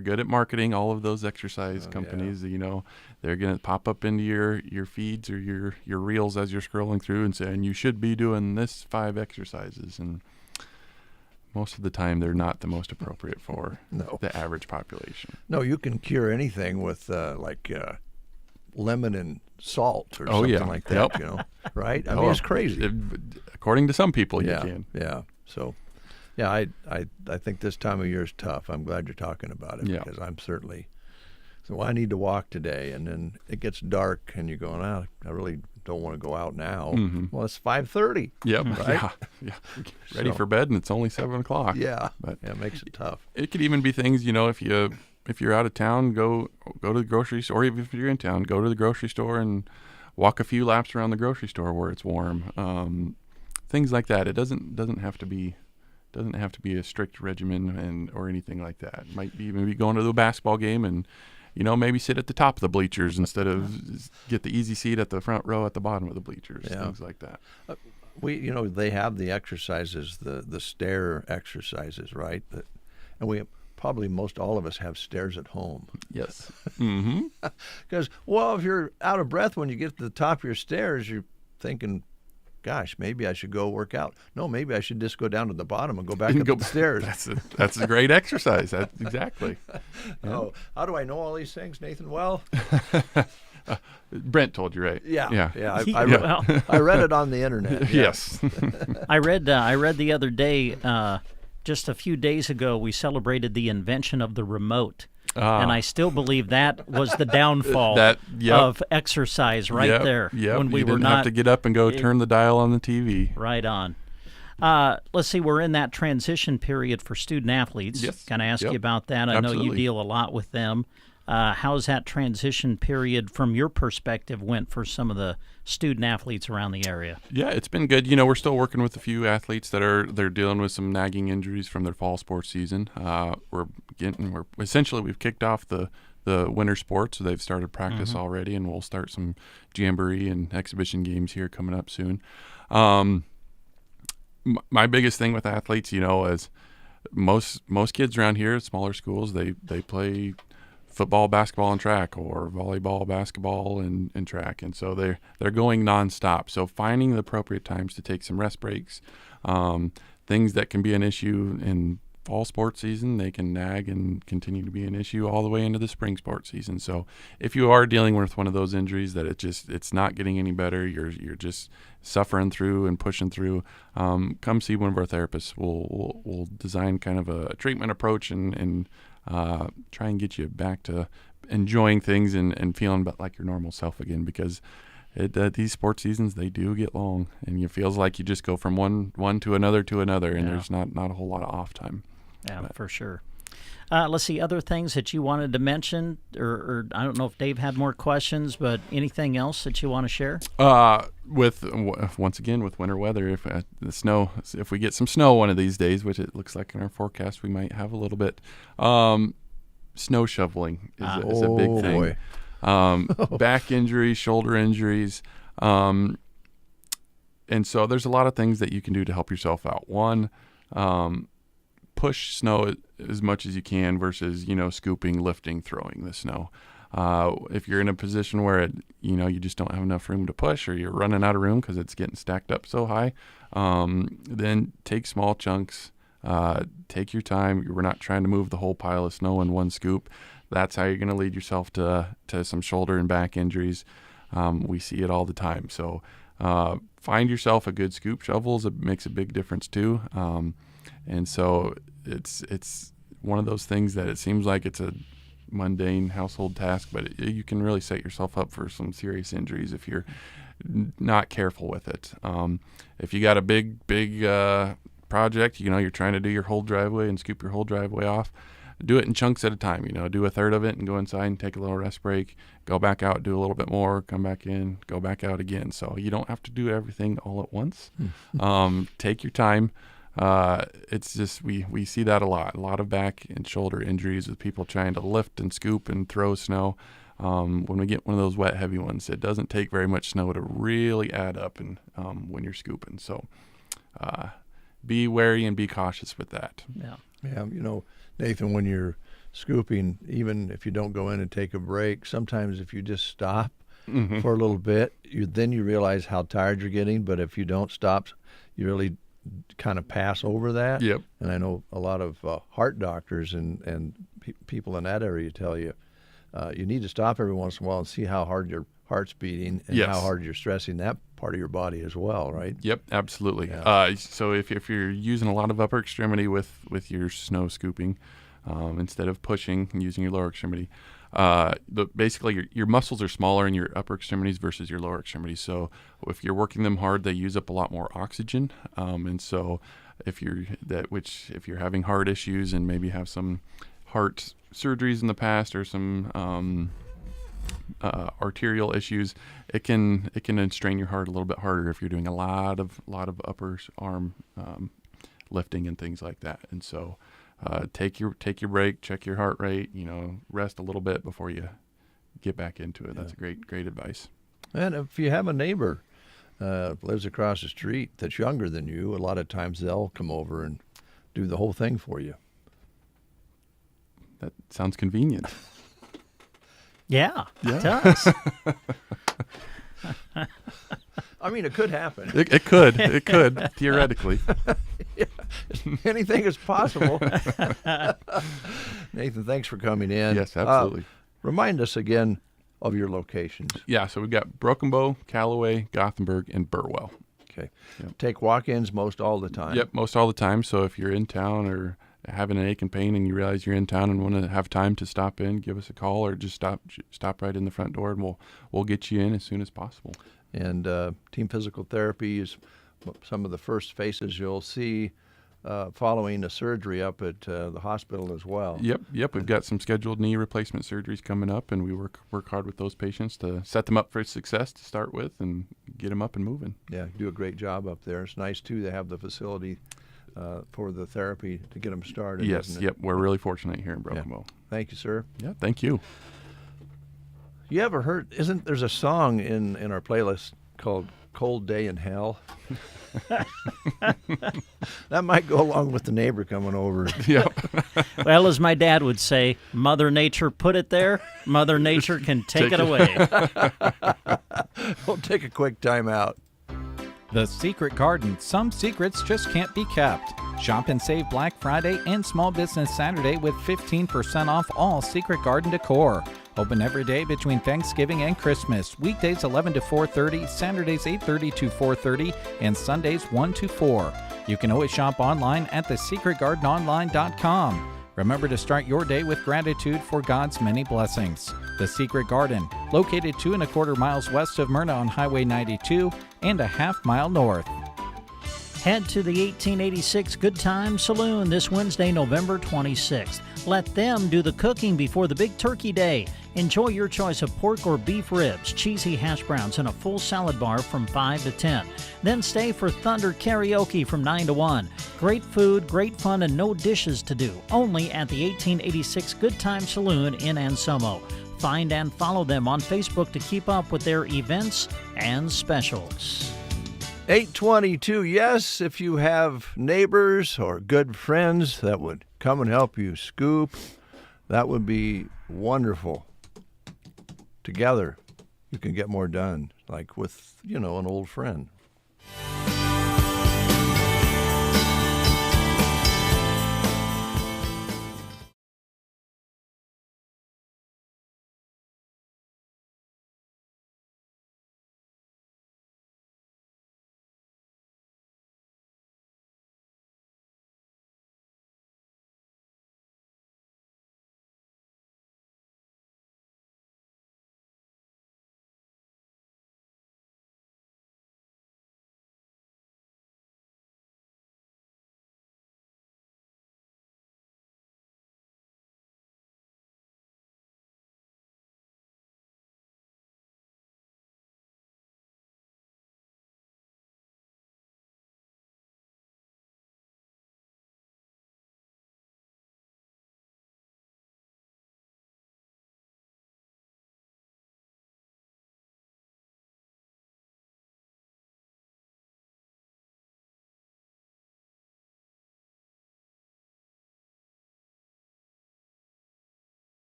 good at marketing, all of those exercise companies. They're going to pop up into your feeds or your reels as you're scrolling through and saying you should be doing this 5 exercises, and most of the time they're not the most appropriate for the average population. No, you can cure anything with lemon and salt or something like that. Right? I mean, it's crazy. According to some people, you can. Yeah. So. Yeah, I think this time of year is tough. I'm glad you're talking about it, because I'm certainly. So I need to walk today, and then it gets dark, and you're going out. I really don't want to go out now. Mm-hmm. Well, it's 5:30. Yep. Right? Yeah. Ready for bed, and it's only 7:00. Yeah. But it makes it tough. It could even be things, if you're out of town, go to the grocery store. Or even if you're in town, go to the grocery store and walk a few laps around the grocery store where it's warm. Things like that. It doesn't have to be a strict regimen or anything like that. It might be maybe going to the basketball game and, maybe sit at the top of the bleachers instead of get the easy seat at the front row at the bottom of the bleachers, things like that. They have the exercises, the stair exercises, right? And we probably most all of us have stairs at home. Yes. Because, if you're out of breath when you get to the top of your stairs, you're thinking, gosh, maybe I should go work out. No, maybe I should just go down to the bottom and go back up the stairs. That's a great exercise. Exactly. Yeah. Oh, how do I know all these things, Nathan? Well, Brent told you, right? Yeah. I read it on the internet. Yeah. Yes. I read the other day, just a few days ago, we celebrated the invention of the remote. And I still believe that was the downfall of exercise right there. When we didn't have to get up and go turn the dial on the TV. Right on. Let's see, we're in that transition period for student athletes. Yes. Can I ask you about that? I know you deal a lot with them. How's that transition period from your perspective went for some of the student athletes around the area? Yeah, it's been good. We're still working with a few athletes they're dealing with some nagging injuries from their fall sports season. We've kicked off the winter sports, so they've started practice already, and we'll start some jamboree and exhibition games here coming up soon. My biggest thing with athletes, is most kids around here at smaller schools, they play football, basketball, and track, or volleyball, basketball, and track, and so they're going nonstop. So finding the appropriate times to take some rest breaks, things that can be an issue in fall sports season, they can nag and continue to be an issue all the way into the spring sports season. So if you are dealing with one of those injuries that it's not getting any better, you're just suffering through and pushing through, come see one of our therapists. We'll design kind of a treatment approach and try and get you back to enjoying things and feeling like your normal self again, because these sports seasons, they do get long, and it feels like you just go from one to another, and there's not a whole lot of off time. Yeah, for sure. Let's see, other things that you wanted to mention, or I don't know if Dave had more questions, but anything else that you want to share? Once again, with winter weather, if the snow, if we get some snow one of these days, which it looks like in our forecast we might have a little bit, snow shoveling is a big thing. Back injuries, shoulder injuries, and so there's a lot of things that you can do to help yourself out. One, push snow as much as you can versus, scooping, lifting, throwing the snow. If you're in a position where you just don't have enough room to push, or you're running out of room because it's getting stacked up so high, then take small chunks. Take your time. We're not trying to move the whole pile of snow in one scoop. That's how you're going to lead yourself to some shoulder and back injuries. We see it all the time. So find yourself a good scoop shovel. Makes a big difference too. And so it's one of those things that it seems like it's a mundane household task, but you can really set yourself up for some serious injuries if you're not careful with it. If you got a big project, you're trying to do your whole driveway and scoop your whole driveway off, do it in chunks at a time. Do a third of it and go inside and take a little rest break, go back out, do a little bit more, come back in, go back out again. So you don't have to do everything all at once. Take your time. It's just we see that a lot of back and shoulder injuries with people trying to lift and scoop and throw snow. When we get one of those wet, heavy ones, it doesn't take very much snow to really add up and when you're scooping. So be wary and be cautious with that. Yeah. Nathan, when you're scooping, even if you don't go in and take a break, sometimes if you just stop for a little bit, then you realize how tired you're getting. But if you don't stop, you really kind of pass over that. Yep. And I know a lot of heart doctors and people in that area tell you you need to stop every once in a while and see how hard your heart's beating and how hard you're stressing that part of your body as well, right? Yep, absolutely. Yeah. So if you're using a lot of upper extremity with your snow scooping, instead of pushing and using your lower extremity, basically your muscles are smaller in your upper extremities versus your lower extremities. So if you're working them hard, they use up a lot more oxygen. And so if you're having heart issues and maybe have some heart surgeries in the past or some arterial issues, it can strain your heart a little bit harder if you're doing a lot of upper arm lifting and things like that. And so take your break, check your heart rate, rest a little bit before you get back into it. That's a great advice. And if you have a neighbor lives across the street that's younger than you, a lot of times they'll come over and do the whole thing for you. That sounds convenient. Yeah, it does. I mean, it could happen. It could, theoretically. Yeah. Anything is possible. Nathan, thanks for coming in. Yes, absolutely. Remind us again of your locations. Yeah, so we've got Broken Bow, Callaway, Gothenburg, and Burwell. Okay. Yep. Take walk-ins most all the time. Yep, most all the time. So if you're in town or having an ache and pain and you realize you're in town and want to have time to stop in, give us a call or just stop right in the front door, and we'll get you in as soon as possible. And team physical therapy is some of the first faces you'll see following a surgery up at the hospital as well. Yep. We've got some scheduled knee replacement surgeries coming up, and we work hard with those patients to set them up for success to start with and get them up and moving. Yeah, you do a great job up there. It's nice, too, to have the facility for the therapy to get them started. Yes, yep. We're really fortunate here in Broken Bow. Thank you, sir. Yeah, thank you. You ever heard, there's a song in our playlist called Cold Day in Hell? That might go along with the neighbor coming over. Yeah. Well, as my dad would say, Mother Nature put it there. Mother Nature can take it away. We'll take a quick time out. The Secret Garden. Some secrets just can't be kept. Shop and save Black Friday and Small Business Saturday with 15% off all Secret Garden decor. Open every day between Thanksgiving and Christmas. Weekdays 11 to 4:30, Saturdays 8:30 to 4:30, and Sundays 1 to 4. You can always shop online at thesecretgardenonline.com. Remember to start your day with gratitude for God's many blessings. The Secret Garden, located 2 1/4 miles west of Myrna on Highway 92 and a half mile north. Head to the 1886 Good Time Saloon this Wednesday, November 26th. Let them do the cooking before the big turkey day. Enjoy your choice of pork or beef ribs, cheesy hash browns, and a full salad bar from 5 to 10. Then stay for Thunder Karaoke from 9 to 1. Great food, great fun, and no dishes to do. Only at the 1886 Good Time Saloon in Anselmo. Find and follow them on Facebook to keep up with their events and specials. 822, yes, if you have neighbors or good friends that would come and help you scoop, that would be wonderful. Together, you can get more done, like with, an old friend.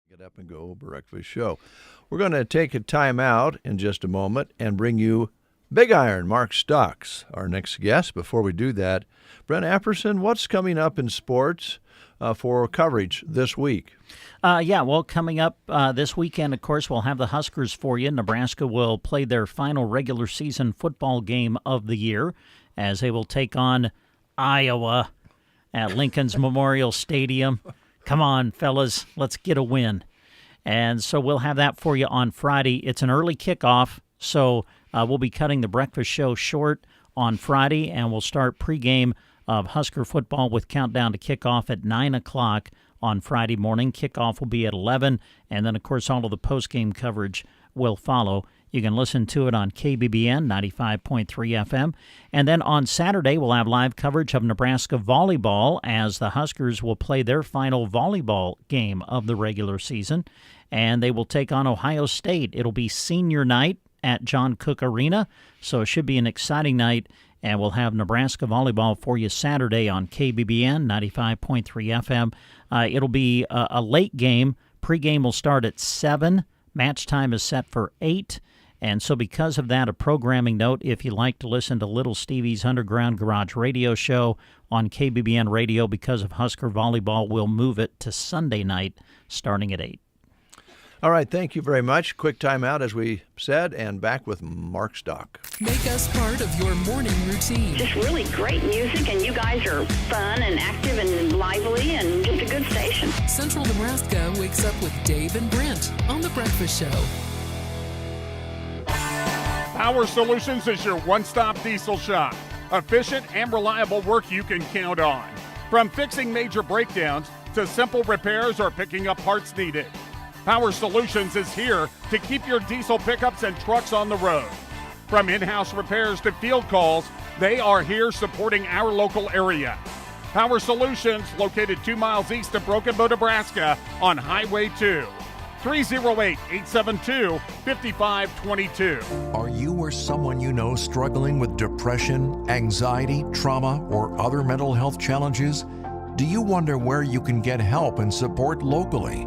Get Up and Go Breakfast Show. We're going to take a time out in just a moment and bring you Big Iron, Mark Stocks, our next guest. Before we do that, Brent Apperson, what's coming up in sports for coverage this week? Coming up this weekend, of course, we'll have the Huskers for you. Nebraska will play their final regular season football game of the year as they will take on Iowa at Lincoln's Memorial Stadium. Come on, fellas, let's get a win. And so we'll have that for you on Friday. It's an early kickoff, so we'll be cutting the breakfast show short on Friday, and we'll start pregame of Husker football with countdown to kickoff at 9 o'clock on Friday morning. Kickoff will be at 11, and then, of course, all of the postgame coverage will follow. You can listen to it on KBBN 95.3 FM. And then on Saturday, we'll have live coverage of Nebraska volleyball as the Huskers will play their final volleyball game of the regular season. And they will take on Ohio State. It'll be senior night at John Cook Arena, so it should be an exciting night. And we'll have Nebraska volleyball for you Saturday on KBBN 95.3 FM. It'll be a late game. Pre-game will start at 7. Match time is set for 8. And so because of that, a programming note, if you like to listen to Little Stevie's Underground Garage radio show on KBBN Radio, because of Husker volleyball, we'll move it to Sunday night starting at 8. All right, thank you very much. Quick time out, as we said, and back with Mark Stock. Make us part of your morning routine. Just really great music, and you guys are fun and active and lively and just a good station. Central Nebraska wakes up with Dave and Brent on The Breakfast Show. Power Solutions is your one-stop diesel shop. Efficient and reliable work you can count on. From fixing major breakdowns to simple repairs or picking up parts needed, Power Solutions is here to keep your diesel pickups and trucks on the road. From in-house repairs to field calls, they are here supporting our local area. Power Solutions, located 2 miles east of Broken Bow, Nebraska on Highway 2. 308-872-5522. Are you or someone you know struggling with depression, anxiety, trauma, or other mental health challenges? Do you wonder where you can get help and support locally?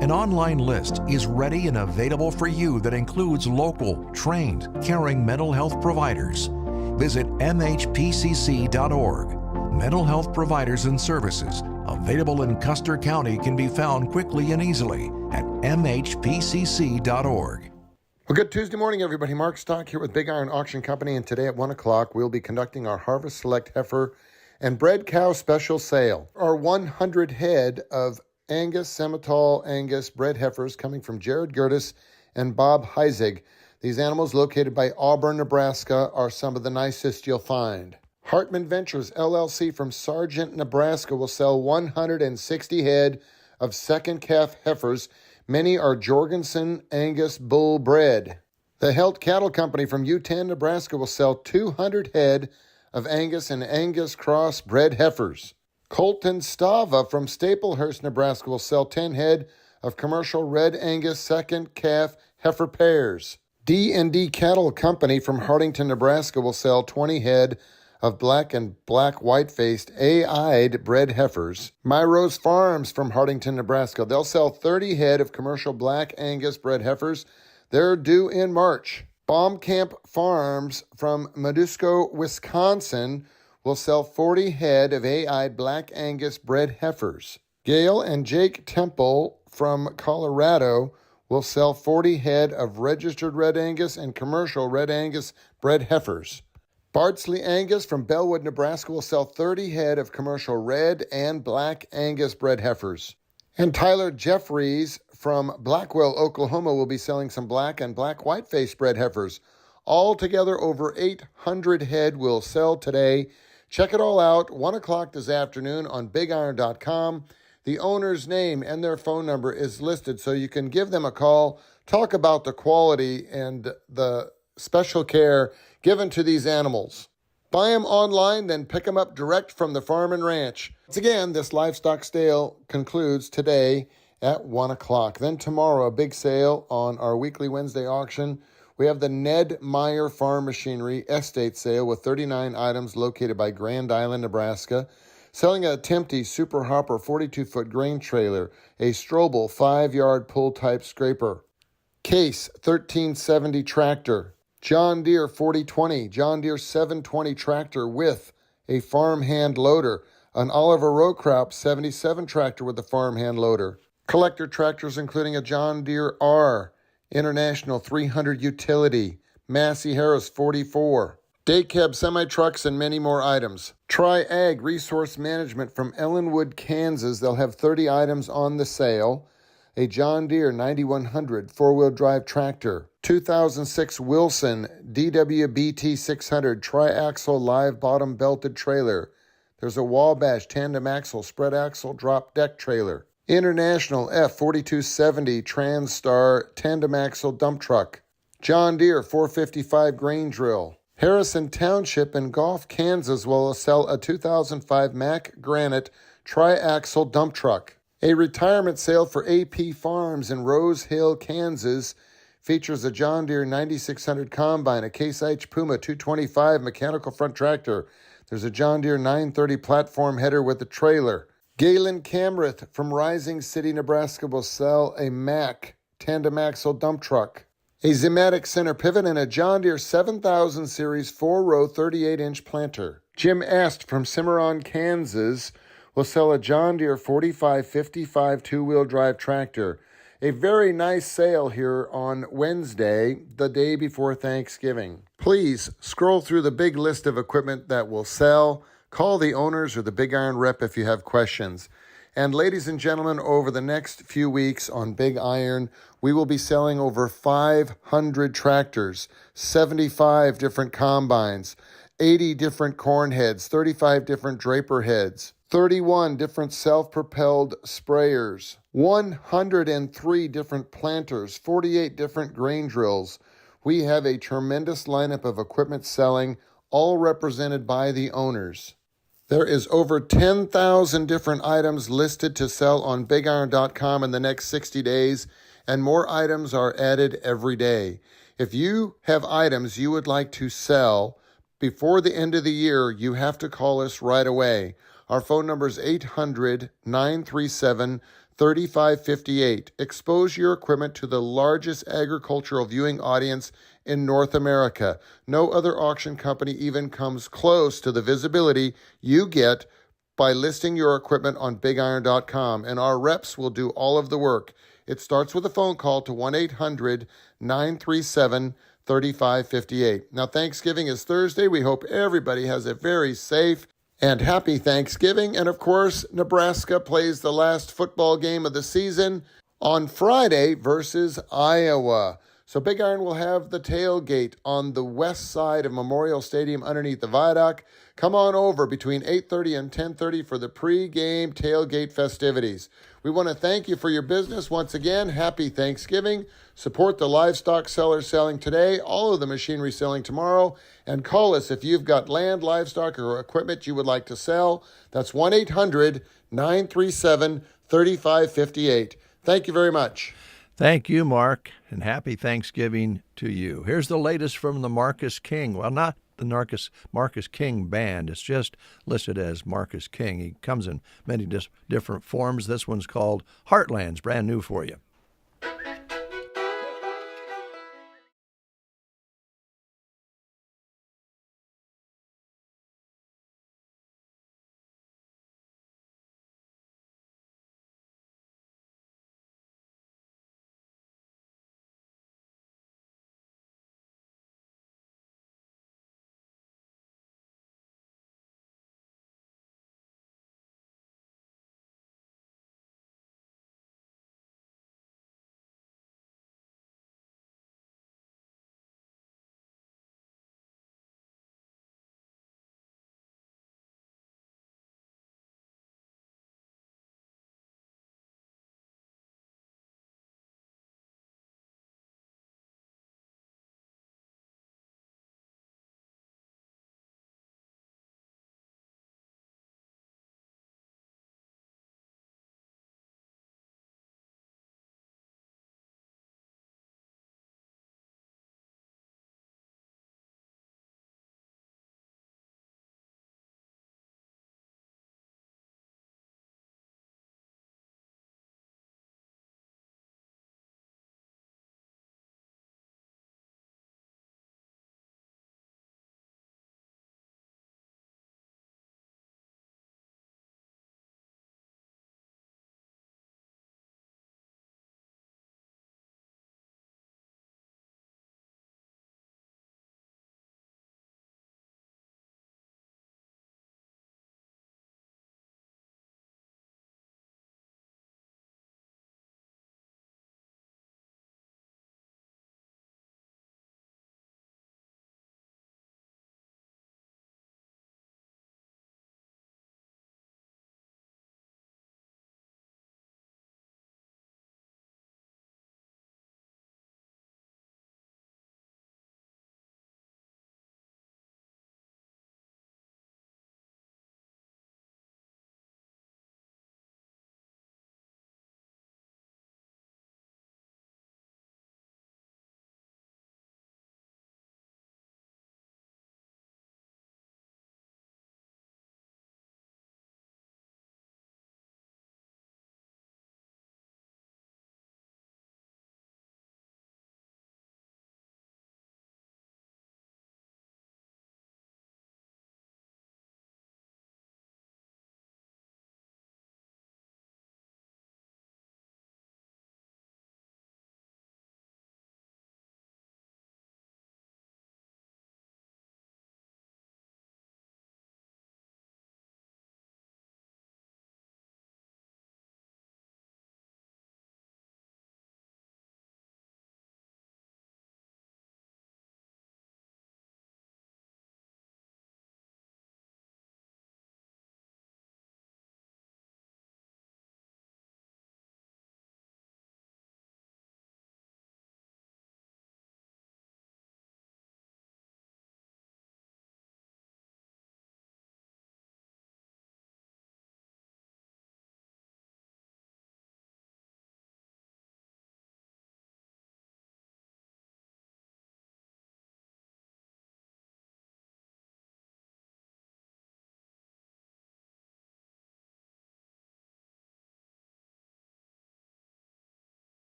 An online list is ready and available for you that includes local, trained, caring mental health providers. Visit mhpcc.org. Mental health providers and services available in Custer County can be found quickly and easily at mhpcc.org. Well, good Tuesday morning, everybody. Mark Stock here with Big Iron Auction Company, and today at 1 o'clock, we'll be conducting our Harvest Select Heifer and Bred Cow Special Sale. Our 100 head of Angus, Simmental Angus bred heifers coming from Jared Gertis and Bob Heisig. These animals, located by Auburn, Nebraska, are some of the nicest you'll find. Hartman Ventures, LLC from Sargent, Nebraska, will sell 160 head of second calf heifers. Many are Jorgensen Angus bull bred. The Helt Cattle Company from U10, Nebraska, will sell 200 head of Angus and Angus cross bred heifers. Colton Stava from Staplehurst, Nebraska, will sell 10 head of commercial red Angus second calf heifer pairs. D&D Cattle Company from Hartington, Nebraska, will sell 20 head of black and black white-faced A-eyed bred heifers. My Rose Farms from Hartington, Nebraska, they'll sell 30 head of commercial black Angus bred heifers. They're due in March. Baumkamp Farms from Modesto, Wisconsin, will sell 40 head of A-eyed black Angus bred heifers. Gail and Jake Temple from Colorado will sell 40 head of registered red Angus and commercial red Angus bred heifers. Bardsley Angus from Bellwood, Nebraska, will sell 30 head of commercial red and black Angus bred heifers. And Tyler Jeffries from Blackwell, Oklahoma, will be selling some black and black white-faced bred heifers. Altogether, over 800 head will sell today. Check it all out, 1 o'clock this afternoon on BigIron.com. The owner's name and their phone number is listed, so you can give them a call, talk about the quality and the special care given to these animals. Buy them online, then pick them up direct from the farm and ranch. Once again, this livestock sale concludes today at 1 o'clock. Then tomorrow, a big sale on our weekly Wednesday auction. We have the Ned Meyer Farm Machinery Estate Sale with 39 items located by Grand Island, Nebraska. Selling a Timpte Super Hopper 42-foot grain trailer, a Strobel 5-yard pull-type scraper. Case 1370 tractor. John Deere 4020, John Deere 720 tractor with a farm hand loader. An Oliver Rowcrop 77 tractor with a farm hand loader. Collector tractors including a John Deere R, International 300 utility, Massey Harris 44. Day cab semi-trucks and many more items. Tri-Ag Resource Management from Ellenwood, Kansas. They'll have 30 items on the sale. A John Deere 9100 four-wheel drive tractor. 2006 Wilson DWBT 600 tri-axle live bottom belted trailer. There's a Wabash tandem axle spread axle drop deck trailer. International F4270 Transstar tandem axle dump truck. John Deere 455 grain drill. Harrison Township in Gulf, Kansas will sell a 2005 Mack Granite tri-axle dump truck. A retirement sale for AP Farms in Rose Hill, Kansas features a John Deere 9600 combine, a Case IH Puma 225 mechanical front tractor. There's a John Deere 930 platform header with a trailer. Galen Camrith from Rising City, Nebraska will sell a Mack tandem axle dump truck. A Zimatic center pivot and a John Deere 7000 series 4-row 38-inch planter. Jim Est from Cimarron, Kansas will sell a John Deere 4555 two-wheel drive tractor. A very nice sale here on Wednesday, the day before Thanksgiving. Please scroll through the big list of equipment that will sell. Call the owners or the Big Iron rep if you have questions. And ladies and gentlemen, over the next few weeks on Big Iron, we will be selling over 500 tractors, 75 different combines, 80 different corn heads, 35 different draper heads, 31 different self-propelled sprayers, 103 different planters, 48 different grain drills. We have a tremendous lineup of equipment selling, all represented by the owners. There is over 10,000 different items listed to sell on BigIron.com in the next 60 days, and more items are added every day. If you have items you would like to sell before the end of the year, you have to call us right away. Our phone number is 800-937-3558. Expose your equipment to the largest agricultural viewing audience in North America. No other auction company even comes close to the visibility you get by listing your equipment on BigIron.com, and our reps will do all of the work. It starts with a phone call to 1-800-937-3558. Now, Thanksgiving is Thursday. We hope everybody has a very safe and happy Thanksgiving. And of course, Nebraska plays the last football game of the season on Friday versus Iowa. So Big Iron will have the tailgate on the west side of Memorial Stadium underneath the viaduct. Come on over between 8:30 and 10:30 for the pre-game tailgate festivities. We want to thank you for your business. Once again, happy Thanksgiving. Support the livestock sellers selling today, all of the machinery selling tomorrow, and call us if you've got land, livestock, or equipment you would like to sell. That's 1-800-937-3558. Thank you very much. Thank you, Mark, and happy Thanksgiving to you. Here's the latest from the Marcus King. Well, not the Marcus King Band. It's just listed as Marcus King. He comes in many different forms. This one's called Heartlands, brand new for you.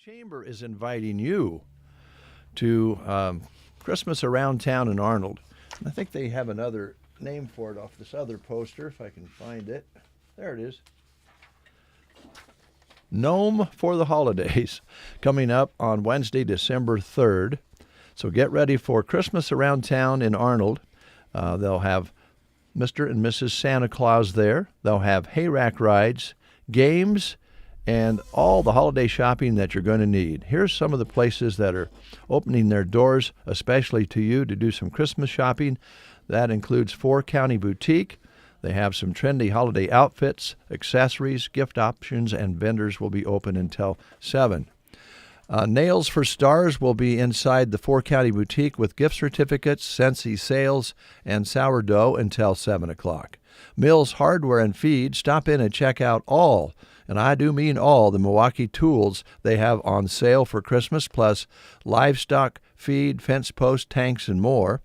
Chamber is inviting you to Christmas Around Town in Arnold. I think they have another name for it off this other poster, if I can find it. There it is. Gnome for the Holidays, coming up on Wednesday, December 3rd. So get ready for Christmas Around Town in Arnold. They'll have Mr. and Mrs. Santa Claus there. They'll have hayrack rides, games, and all the holiday shopping that you're going to need. Here's some of the places that are opening their doors, especially to you, to do some Christmas shopping. That includes 4 County Boutique. They have some trendy holiday outfits, accessories, gift options, and vendors will be open until 7. Nails for Stars will be inside the 4 County Boutique with gift certificates, Scentsy sales, and sourdough until 7 o'clock. Mills Hardware and Feed, stop in and check out all, and I do mean all, the Milwaukee tools they have on sale for Christmas, plus livestock feed, fence post, tanks, and more.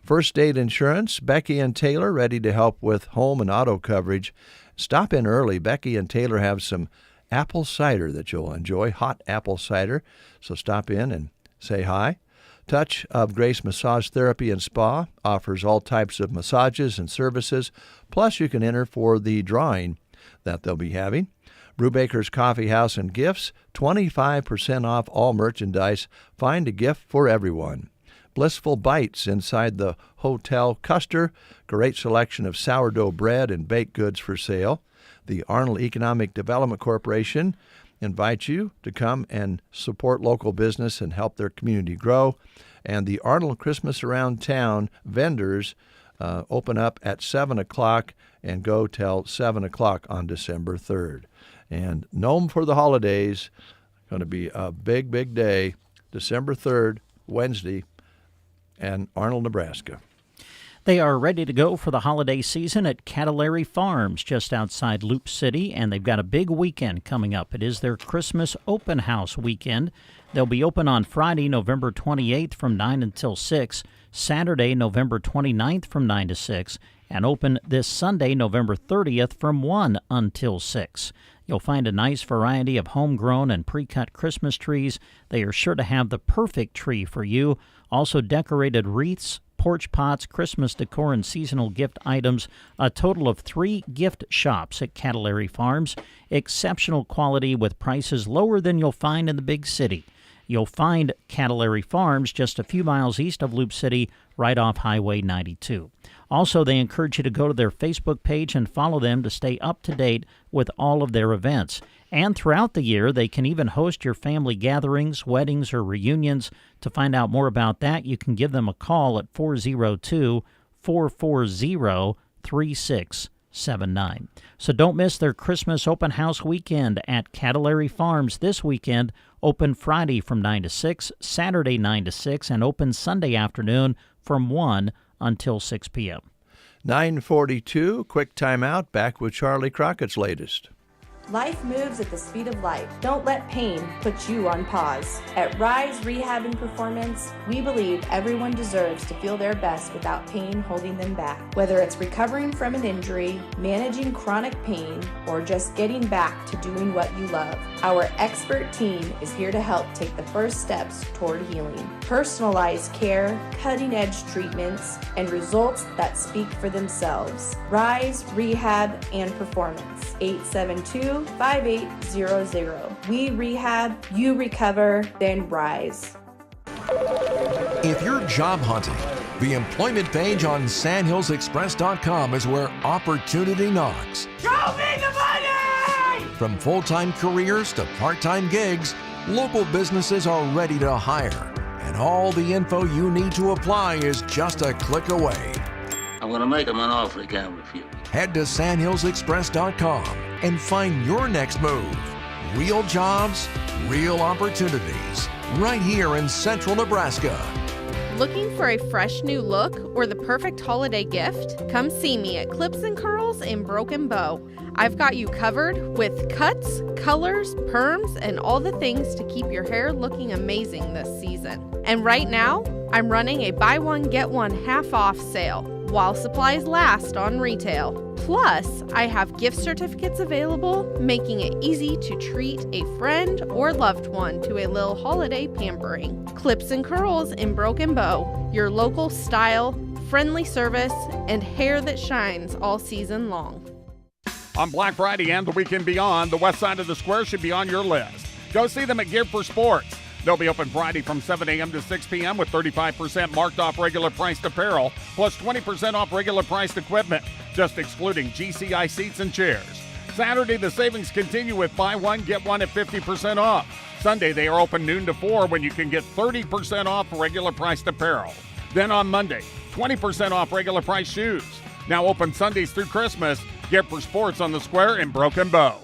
First Aid Insurance, Becky and Taylor, ready to help with home and auto coverage. Stop in early. Becky and Taylor have some apple cider that you'll enjoy, hot apple cider. So stop in and say hi. Touch of Grace Massage Therapy and Spa offers all types of massages and services. Plus, you can enter for the drawing that they'll be having. Brubaker's Coffee House and Gifts, 25% off all merchandise. Find a gift for everyone. Blissful Bites inside the Hotel Custer. Great selection of sourdough bread and baked goods for sale. The Arnold Economic Development Corporation invites you to come and support local business and help their community grow. And the Arnold Christmas Around Town vendors open up at 7 o'clock and go till 7 o'clock on December 3rd. And Gnome for the Holidays, going to be a big, big day, December 3rd, Wednesday, in Arnold, Nebraska. They are ready to go for the holiday season at Cattlary Farms just outside Loop City, and they've got a big weekend coming up. It is their Christmas open house weekend. They'll be open on Friday, November 28th from 9 until 6, Saturday, November 29th from 9 to 6, and open this Sunday, November 30th from 1 until 6. You'll find a nice variety of homegrown and pre-cut Christmas trees. They are sure to have the perfect tree for you. Also decorated wreaths, porch pots, Christmas decor, and seasonal gift items. A total of 3 gift shops at Cattlary Farms. Exceptional quality with prices lower than you'll find in the big city. You'll find Cattlary Farms just a few miles east of Loop City, right off Highway 92. Also, they encourage you to go to their Facebook page and follow them to stay up to date with all of their events. And throughout the year, they can even host your family gatherings, weddings, or reunions. To find out more about that, you can give them a call at 402-440-3679. So don't miss their Christmas open house weekend at Cattlary Farms this weekend. Open Friday from 9 to 6, Saturday 9 to 6, and open Sunday afternoon from 1 until 6 p.m. 9:42, quick timeout, back with Charlie Crockett's latest. Life moves at the speed of light. Don't let pain put you on pause. At Rise Rehab and Performance, we believe everyone deserves to feel their best without pain holding them back. Whether it's recovering from an injury, managing chronic pain, or just getting back to doing what you love, our expert team is here to help take the first steps toward healing. Personalized care, cutting-edge treatments, and results that speak for themselves. Rise Rehab and Performance, 872-5800. We rehab, you recover, then rise. If you're job hunting, the employment page on sandhillsexpress.com is where opportunity knocks. Show me the money! From full-time careers to part-time gigs, local businesses are ready to hire. And all the info you need to apply is just a click away. I'm going to make him an offer he can't refuse. Head to sandhillsexpress.com and find your next move. Real jobs, real opportunities, right here in Central Nebraska. Looking for a fresh new look or the perfect holiday gift? Come see me at Clips and Curls in Broken Bow. I've got you covered with cuts, colors, perms, and all the things to keep your hair looking amazing this season. And right now, I'm running a buy one, get one half off sale while supplies last on retail. Plus, I have gift certificates available, making it easy to treat a friend or loved one to a little holiday pampering. Clips and Curls in Broken Bow, your local style, friendly service, and hair that shines all season long. On Black Friday and the weekend beyond, the west side of the square should be on your list. Go see them at Gear for Sports. They'll be open Friday from 7 a.m. to 6 p.m. with 35% marked off regular priced apparel, plus 20% off regular priced equipment, just excluding GCI seats and chairs. Saturday, the savings continue with buy one, get one at 50% off. Sunday, they are open noon to 4 when you can get 30% off regular priced apparel. Then on Monday, 20% off regular price shoes. Now open Sundays through Christmas. Get for Sports on the Square in Broken Bow.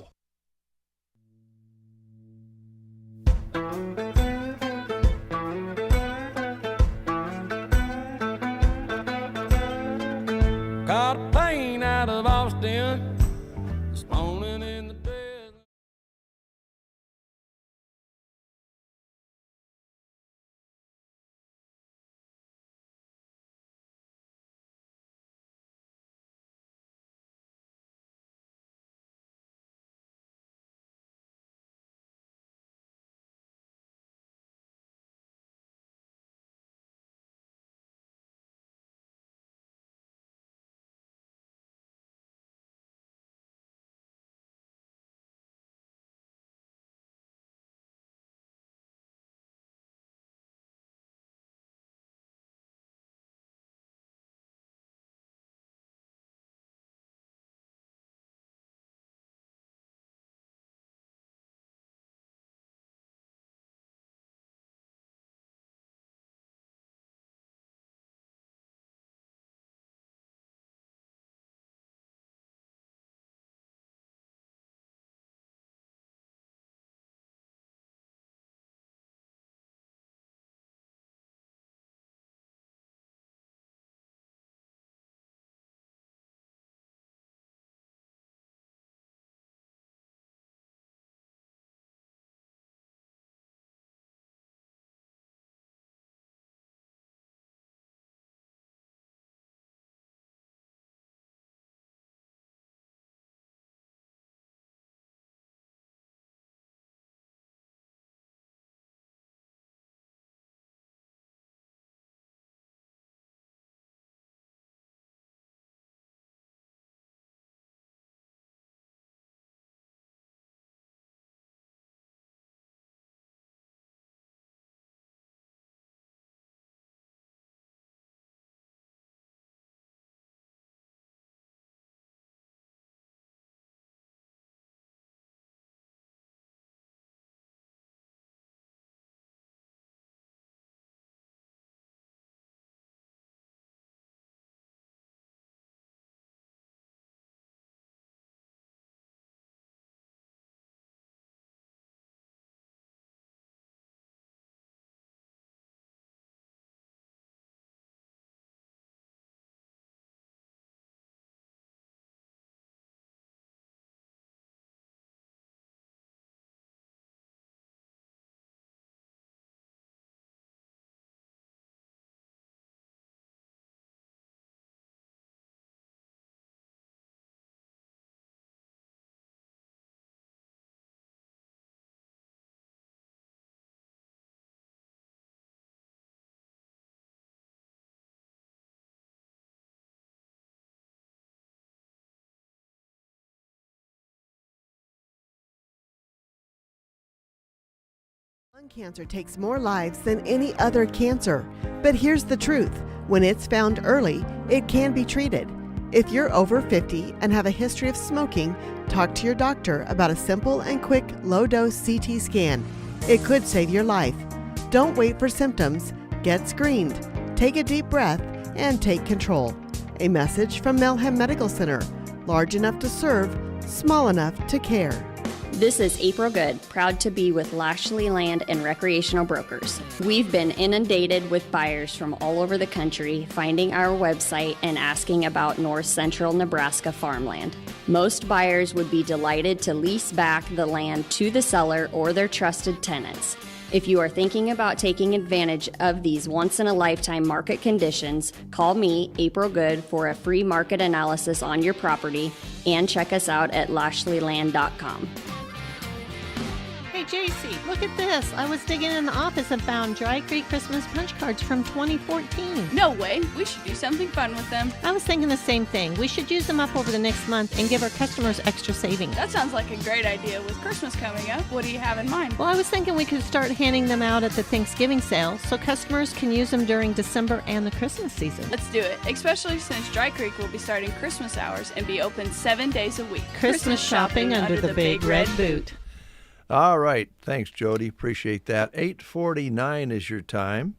Caught a plane out of Austin this morning in the desert. Lung cancer takes more lives than any other cancer. But here's the truth. When it's found early, it can be treated. If you're over 50 and have a history of smoking, talk to your doctor about a simple and quick low-dose CT scan. It could save your life. Don't wait for symptoms. Get screened. Take a deep breath and take control. A message from Melhem Medical Center. Large enough to serve, small enough to care. This is April Good, proud to be with Lashley Land and Recreational Brokers. We've been inundated with buyers from all over the country finding our website and asking about north central Nebraska farmland. Most buyers would be delighted to lease back the land to the seller or their trusted tenants. If you are thinking about taking advantage of these once-in-a-lifetime market conditions, call me, April Good, for a free market analysis on your property, and check us out at lashleyland.com. Hey, JC, look at this. I was digging in the office and found Dry Creek Christmas punch cards from 2014. No way. We should do something fun with them. I was thinking the same thing. We should use them up over the next month and give our customers extra savings. That sounds like a great idea. With Christmas coming up, what do you have in mind? Well, I was thinking we could start handing them out at the Thanksgiving sale so customers can use them during December and the Christmas season. Let's do it, especially since Dry Creek will be starting Christmas hours and be open 7 days a week. Christmas shopping under the big red boot. All right. Thanks, Jody. Appreciate that. 8:49 is your time.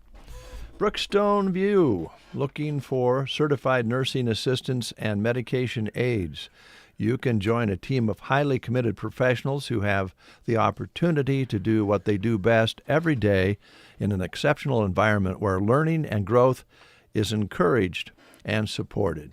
Brookstone View, looking for certified nursing assistants and medication aides. You can join a team of highly committed professionals who have the opportunity to do what they do best every day in an exceptional environment where learning and growth is encouraged and supported.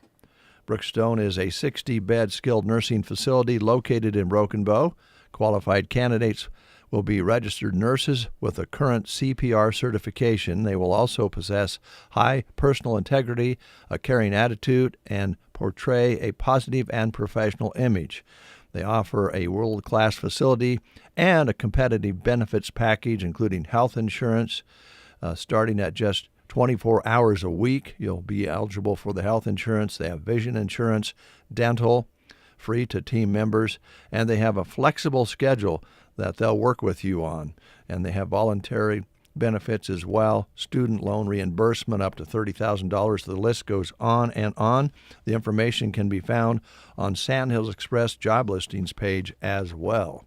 Brookstone is a 60-bed skilled nursing facility located in Broken Bow. Qualified candidates will be registered nurses with a current CPR certification. They will also possess high personal integrity, a caring attitude, and portray a positive and professional image. They offer a world-class facility and a competitive benefits package, including health insurance, starting at just 24 hours a week. You'll be eligible for the health insurance. They have vision insurance, dental, free to team members, and they have a flexible schedule that they'll work with you on. And they have voluntary benefits as well, student loan reimbursement up to $30,000. The list goes on and on. The information can be found on Sandhills Express job listings page as well.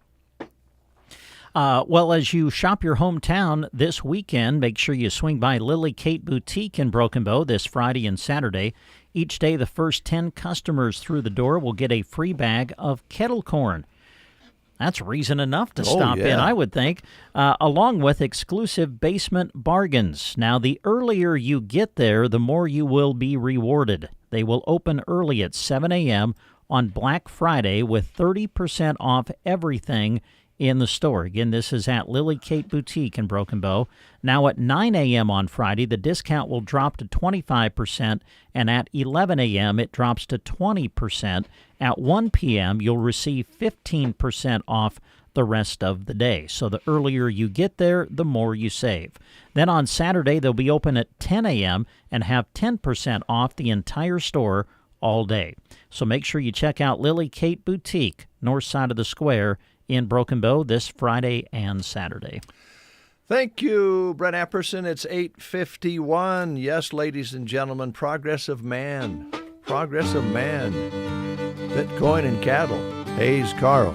Well, as you shop your hometown this weekend, make sure you swing by Lily Kate Boutique in Broken Bow this Friday and Saturday. Each day, the first 10 customers through the door will get a free bag of kettle corn. That's reason enough to stop in, I would think, along with exclusive basement bargains. Now, the earlier you get there, the more you will be rewarded. They will open early at 7 a.m. on Black Friday with 30% off everything in the store. Again, this is at Lily Kate Boutique in Broken Bow. Now at 9 a.m. on Friday, the discount will drop to 25%, and at 11 a.m. it drops to 20%. At 1 p.m., you'll receive 15% off the rest of the day. So the earlier you get there, the more you save. Then on Saturday, they'll be open at 10 a.m. and have 10% off the entire store all day. So make sure you check out Lily Kate Boutique, north side of the square, in Broken Bow this Friday and Saturday. Thank you, Brent Epperson. It's 8:51. Yes, ladies and gentlemen, progressive man. Progressive man. Bitcoin and cattle. Hayes Carl.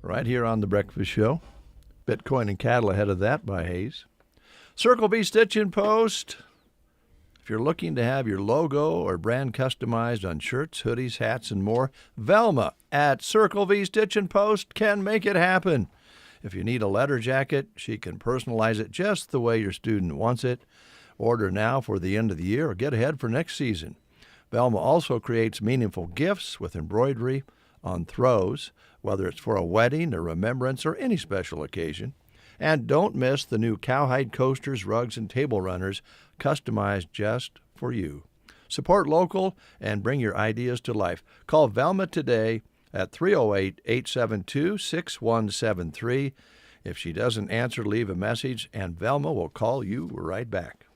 right here on The Breakfast Show. Bitcoin and cattle ahead of that by Hayes. Circle V Stitch and Post. If you're looking to have your logo or brand customized on shirts, hoodies, hats, and more, Velma at Circle V Stitch and Post can make it happen. If you need a letter jacket, she can personalize it just the way your student wants it. Order now for the end of the year or get ahead for next season. Velma also creates meaningful gifts with embroidery on throws, whether it's for a wedding, a remembrance, or any special occasion. And don't miss the new cowhide coasters, rugs, and table runners customized just for you. Support local and bring your ideas to life. Call Velma today at 308-872-6173. If she doesn't answer, leave a message, and Velma will call you right back.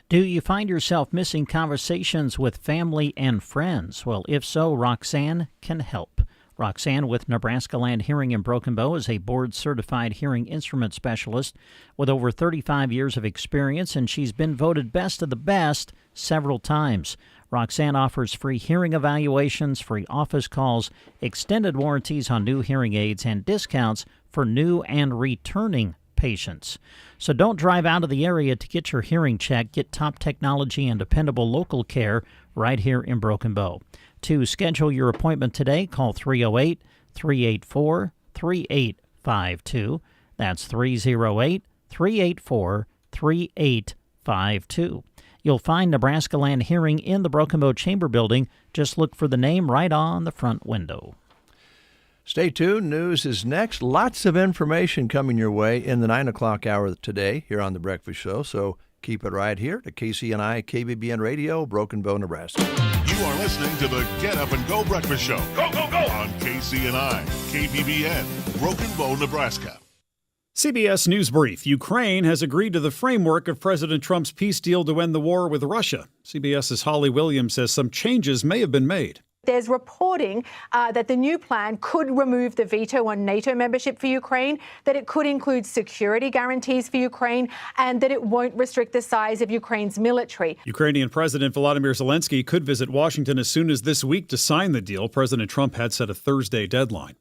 Do you find yourself missing conversations with family and friends? Well, if so, Roxanne can help. Roxanne with Nebraska Land Hearing in Broken Bow is a board-certified hearing instrument specialist with over 35 years of experience, and she's been voted best of the best several times. Roxanne offers free hearing evaluations, free office calls, extended warranties on new hearing aids, and discounts for new and returning patients. So don't drive out of the area to get your hearing checked. Get top technology and dependable local care right here in Broken Bow. To schedule your appointment today, call 308-384-3852. That's 308-384-3852. You'll find Nebraska Land Hearing in the Broken Bow Chamber Building. Just look for the name right on the front window. Stay tuned. News is next. Lots of information coming your way in the 9 o'clock hour today here on The Breakfast Show. So keep it right here to KCNI, KBBN Radio, Broken Bow, Nebraska. You are listening to the Get Up and Go Breakfast Show. Go, go, go! On KCNI, KBBN, Broken Bow, Nebraska. CBS News Brief. Ukraine has agreed to the framework of President Trump's peace deal to end the war with Russia. CBS's Holly Williams says some changes may have been made. There's reporting that the new plan could remove the veto on NATO membership for Ukraine, that it could include security guarantees for Ukraine, and that it won't restrict the size of Ukraine's military. Ukrainian President Volodymyr Zelensky could visit Washington as soon as this week to sign the deal. President Trump had set a Thursday deadline.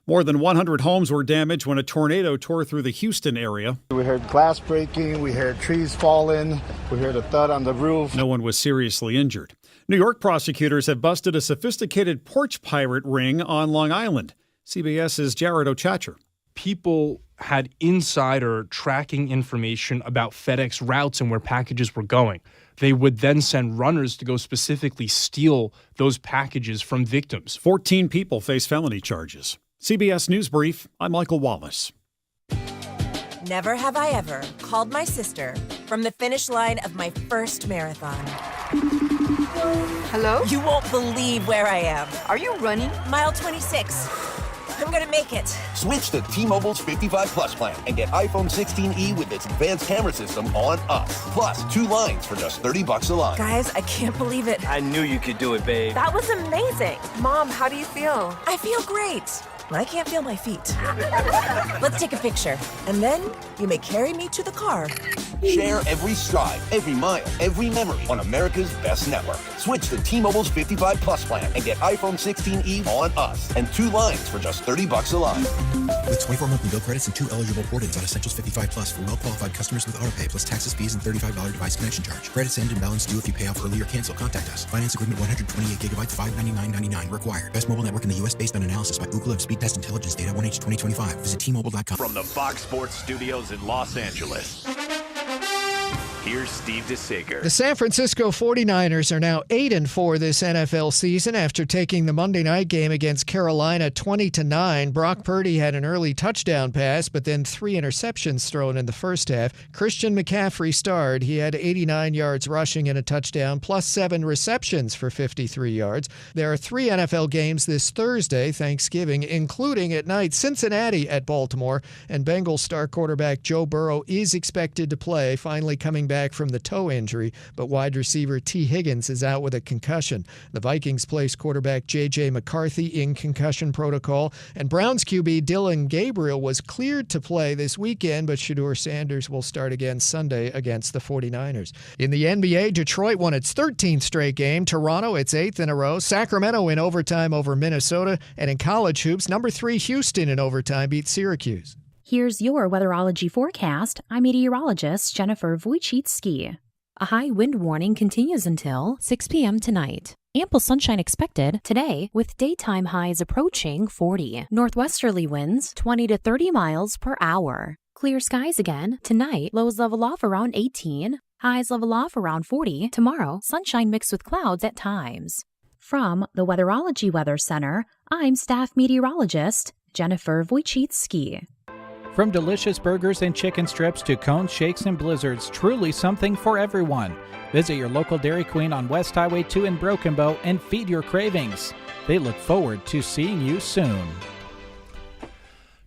More than 100 homes were damaged when a tornado tore through the Houston area. We heard glass breaking, we heard trees falling, we heard a thud on the roof. No one was seriously injured. New York prosecutors have busted a sophisticated porch pirate ring on Long Island. CBS's Jared Ochacher. People had insider tracking information about FedEx routes and where packages were going. They would then send runners to go specifically steal those packages from victims. 14 people face felony charges. CBS News Brief, I'm Michael Wallace. Never have I ever called my sister from the finish line of my first marathon. Hello? You won't believe where I am. Are you running? Mile 26. I'm gonna make it. Switch to T-Mobile's 55 Plus plan and get iPhone 16e with its advanced camera system on us. Plus, 2 lines for just $30 a line. Guys, I can't believe it. I knew you could do it, babe. That was amazing. Mom, how do you feel? I feel great. I can't feel my feet. Let's take a picture, and then you may carry me to the car. Share every stride, every mile, every memory on America's best network. Switch to T-Mobile's 55 Plus plan and get iPhone 16e on us and 2 lines for just $30 a line. With 24 monthly bill credits and 2 eligible port-ins on Essentials 55 Plus for well-qualified customers with autopay plus taxes, fees, and $35 device connection charge. Credits end and balance due if you pay off early or cancel. Contact us. Finance agreement 128 gigabytes, $599.99 required. Best mobile network in the U.S. based on analysis by Ookla of Speed Test Intelligence Data 1H 2025. Visit T-Mobile.com. From the Fox Sports Studios in Los Angeles, here's Steve DeSager. The San Francisco 49ers are now 8-4 this NFL season after taking the Monday night game against Carolina 20-9. Brock Purdy had an early touchdown pass, but then 3 interceptions thrown in the first half. Christian McCaffrey starred. He had 89 yards rushing and a touchdown, plus 7 receptions for 53 yards. There are 3 NFL games this Thursday, Thanksgiving, including at night Cincinnati at Baltimore, and Bengals star quarterback Joe Burrow is expected to play, finally coming back back from the toe injury, but wide receiver T. Higgins is out with a concussion. The Vikings placed quarterback J.J. McCarthy in concussion protocol, and Browns QB Dylan Gabriel was cleared to play this weekend, but Shedeur Sanders will start again Sunday against the 49ers. In the NBA, Detroit won its 13th straight game. Toronto, its 8th in a row. Sacramento in overtime over Minnesota. And in college hoops, number 3 Houston in overtime beat Syracuse. Here's your weatherology forecast. I'm meteorologist Jennifer Wojcicki. A high wind warning continues until 6 p.m. tonight. Ample sunshine expected today with daytime highs approaching 40. Northwesterly winds 20 to 30 miles per hour. Clear skies again tonight. Lows level off around 18. Highs level off around 40. Tomorrow, sunshine mixed with clouds at times. From the Weatherology Weather Center, I'm staff meteorologist Jennifer Wojcicki. From delicious burgers and chicken strips to cones, shakes, and blizzards, truly something for everyone. Visit your local Dairy Queen on West Highway 2 in Broken Bow and feed your cravings. They look forward to seeing you soon.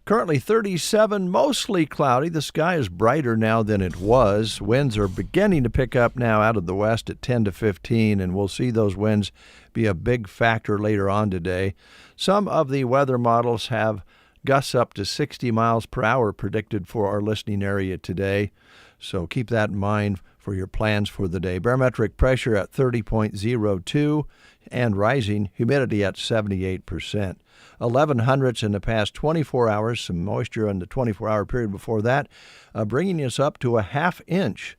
Currently 37, mostly cloudy. The sky is brighter now than it was. Winds are beginning to pick up now out of the west at 10 to 15, and we'll see those winds be a big factor later on today. Some of the weather models have gusts up to 60 miles per hour predicted for our listening area today, so keep that in mind for your plans for the day. Barometric pressure at 30.02 and rising, humidity at 78%. 11 hundredths in the past 24 hours, some moisture in the 24-hour period before that, bringing us up to a half inch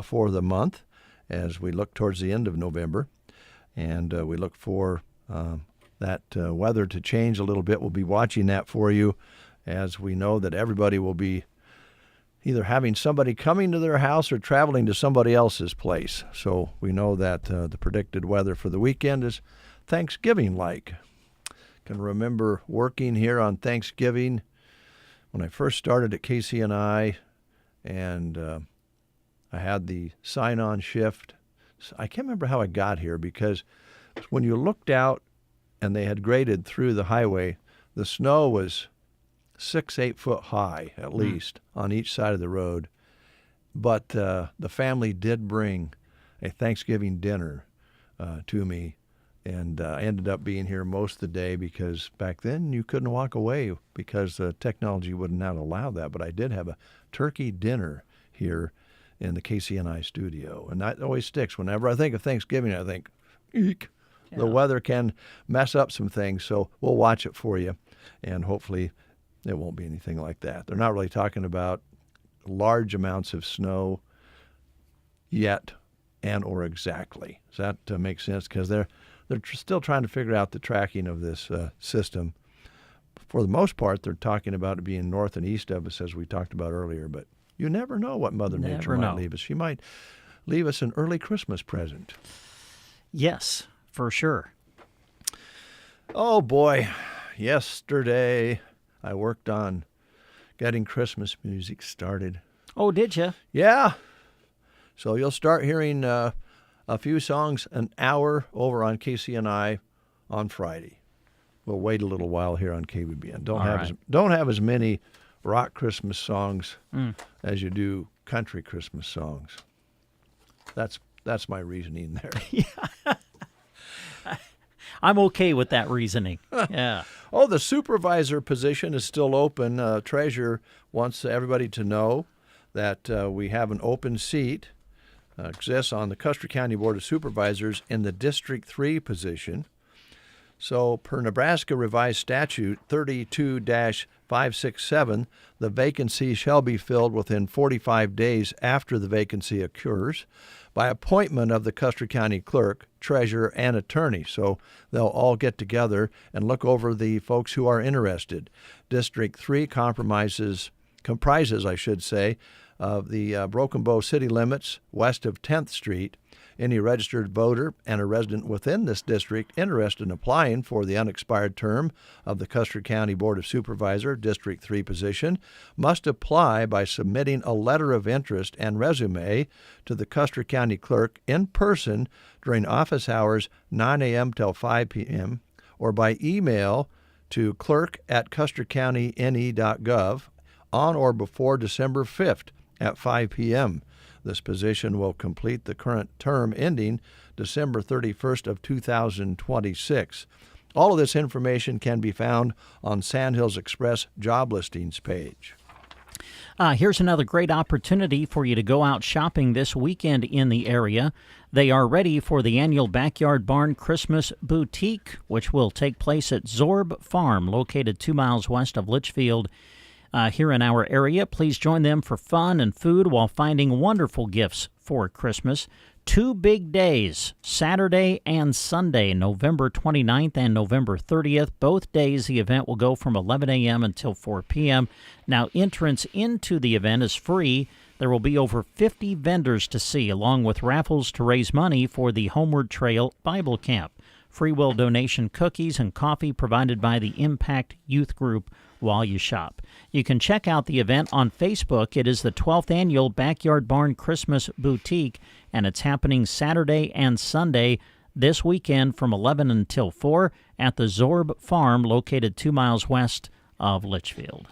for the month as we look towards the end of November. And we look for that weather to change a little bit. We'll be watching that for you as we know that everybody will be either having somebody coming to their house or traveling to somebody else's place. So we know that the predicted weather for the weekend is Thanksgiving-like. Can remember working here on Thanksgiving when I first started at KCNI, and I had the sign-on shift. I can't remember how I got here because when you looked out and they had graded through the highway, the snow was 6-8 foot high at least on each side of the road. But the family did bring a Thanksgiving dinner to me. And I ended up being here most of the day because back then you couldn't walk away because technology would not allow that. But I did have a turkey dinner here in the KCNI studio. And that always sticks. Whenever I think of Thanksgiving, I think, eek. Yeah. The weather can mess up some things. So we'll watch it for you. And hopefully it won't be anything like that. They're not really talking about large amounts of snow yet and or exactly. Does that make sense? Because they're still trying to figure out the tracking of this system. For the most part, they're talking about it being north and east of us, as we talked about earlier. But you never know what Mother Nature might leave us. She might leave us an early Christmas present. Yes, for sure. Oh, boy. Yesterday, I worked on getting Christmas music started. Oh, did you? Yeah. So you'll start hearing a few songs an hour over on KCNI on Friday. We'll wait a little while here on KBBN. Don't have as many rock Christmas songs as you do country Christmas songs. That's my reasoning there. Yeah. I'm okay with that reasoning. Yeah. Oh, the supervisor position is still open. Treasurer wants everybody to know that we have an open seat exists on the Custer County Board of Supervisors in the District 3 position. So per Nebraska Revised Statute 32-567, the vacancy shall be filled within 45 days after the vacancy occurs by appointment of the Custer County Clerk, Treasurer, and Attorney. So they'll all get together and look over the folks who are interested. District 3 comprises, of the Broken Bow city limits west of 10th Street. Any registered voter and a resident within this district interested in applying for the unexpired term of the Custer County Board of Supervisor District 3 position must apply by submitting a letter of interest and resume to the Custer County Clerk in person during office hours 9 a.m. till 5 p.m. or by email to clerk@custercountynE.gov on or before December 5th at 5 p.m. This position will complete the current term ending December 31st of 2026. All of this information can be found on Sandhills Express job listings page. Here's another great opportunity for you to go out shopping this weekend in the area. They are ready for the annual Backyard Barn Christmas Boutique, which will take place at Zorb Farm, located 2 miles west of Litchfield. Here in our area, please join them for fun and food while finding wonderful gifts for Christmas. 2 big days, Saturday and Sunday, November 29th and November 30th. Both days the event will go from 11 a.m. until 4 p.m. Now, entrance into the event is free. There will be over 50 vendors to see, along with raffles to raise money for the Homeward Trail Bible Camp. Free will donation cookies and coffee provided by the Impact Youth Group while you shop. You can check out the event on Facebook. It is the 12th annual Backyard Barn Christmas Boutique, and it's happening Saturday and Sunday this weekend from 11 until 4 at the Zorb Farm, located 2 miles west of Litchfield.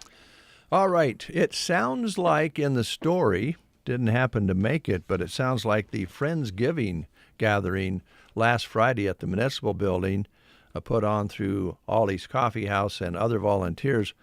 All right. It sounds like in the story, didn't happen to make it, but it sounds like the Friendsgiving gathering last Friday at the Municipal Building, put on through Ollie's Coffee House and other volunteers,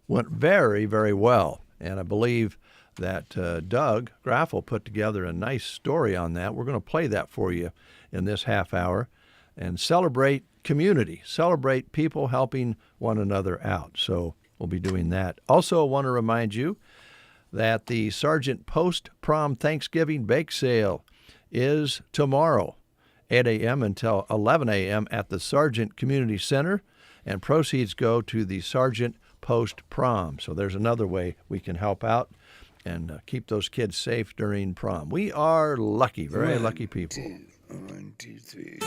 went very, very well. And I believe that Doug Graffel put together a nice story on that. We're going to play that for you in this half hour and celebrate community, celebrate people helping one another out. So we'll be doing that. Also, I want to remind you that the Sergeant Post-Prom Thanksgiving Bake Sale is tomorrow, 8 a.m. until 11 a.m. at the Sargent Community Center, and proceeds go to the Sargent Post-Prom. So there's another way we can help out and keep those kids safe during prom. We are lucky, very lucky people. 1, 2, 3.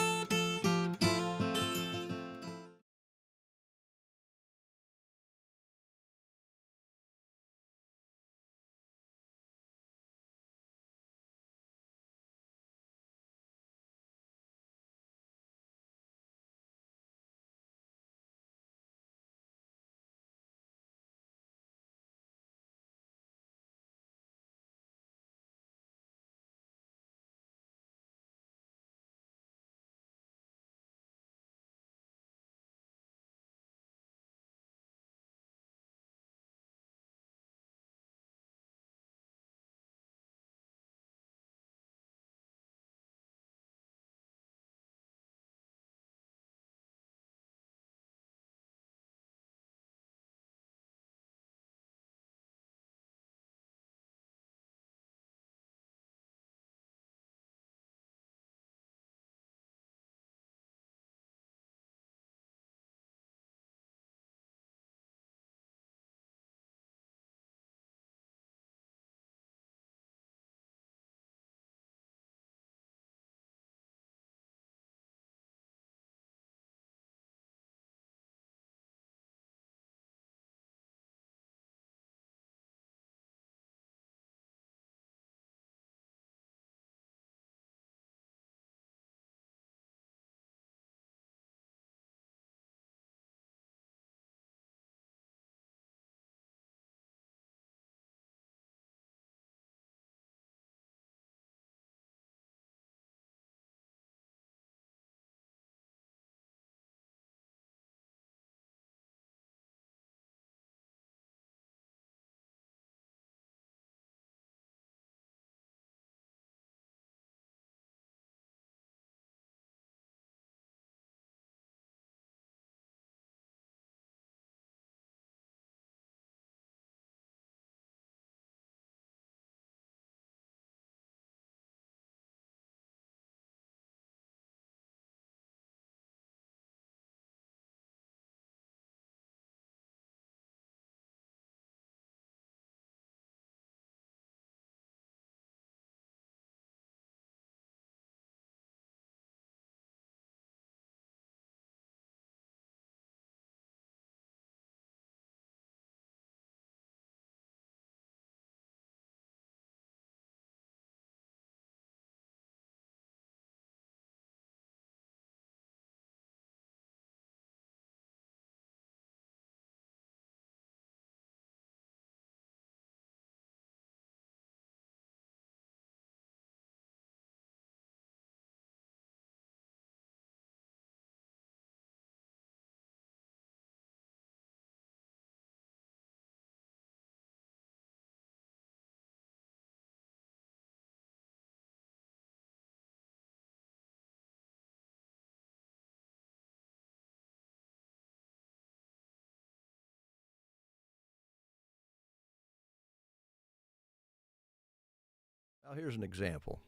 Now here's an example.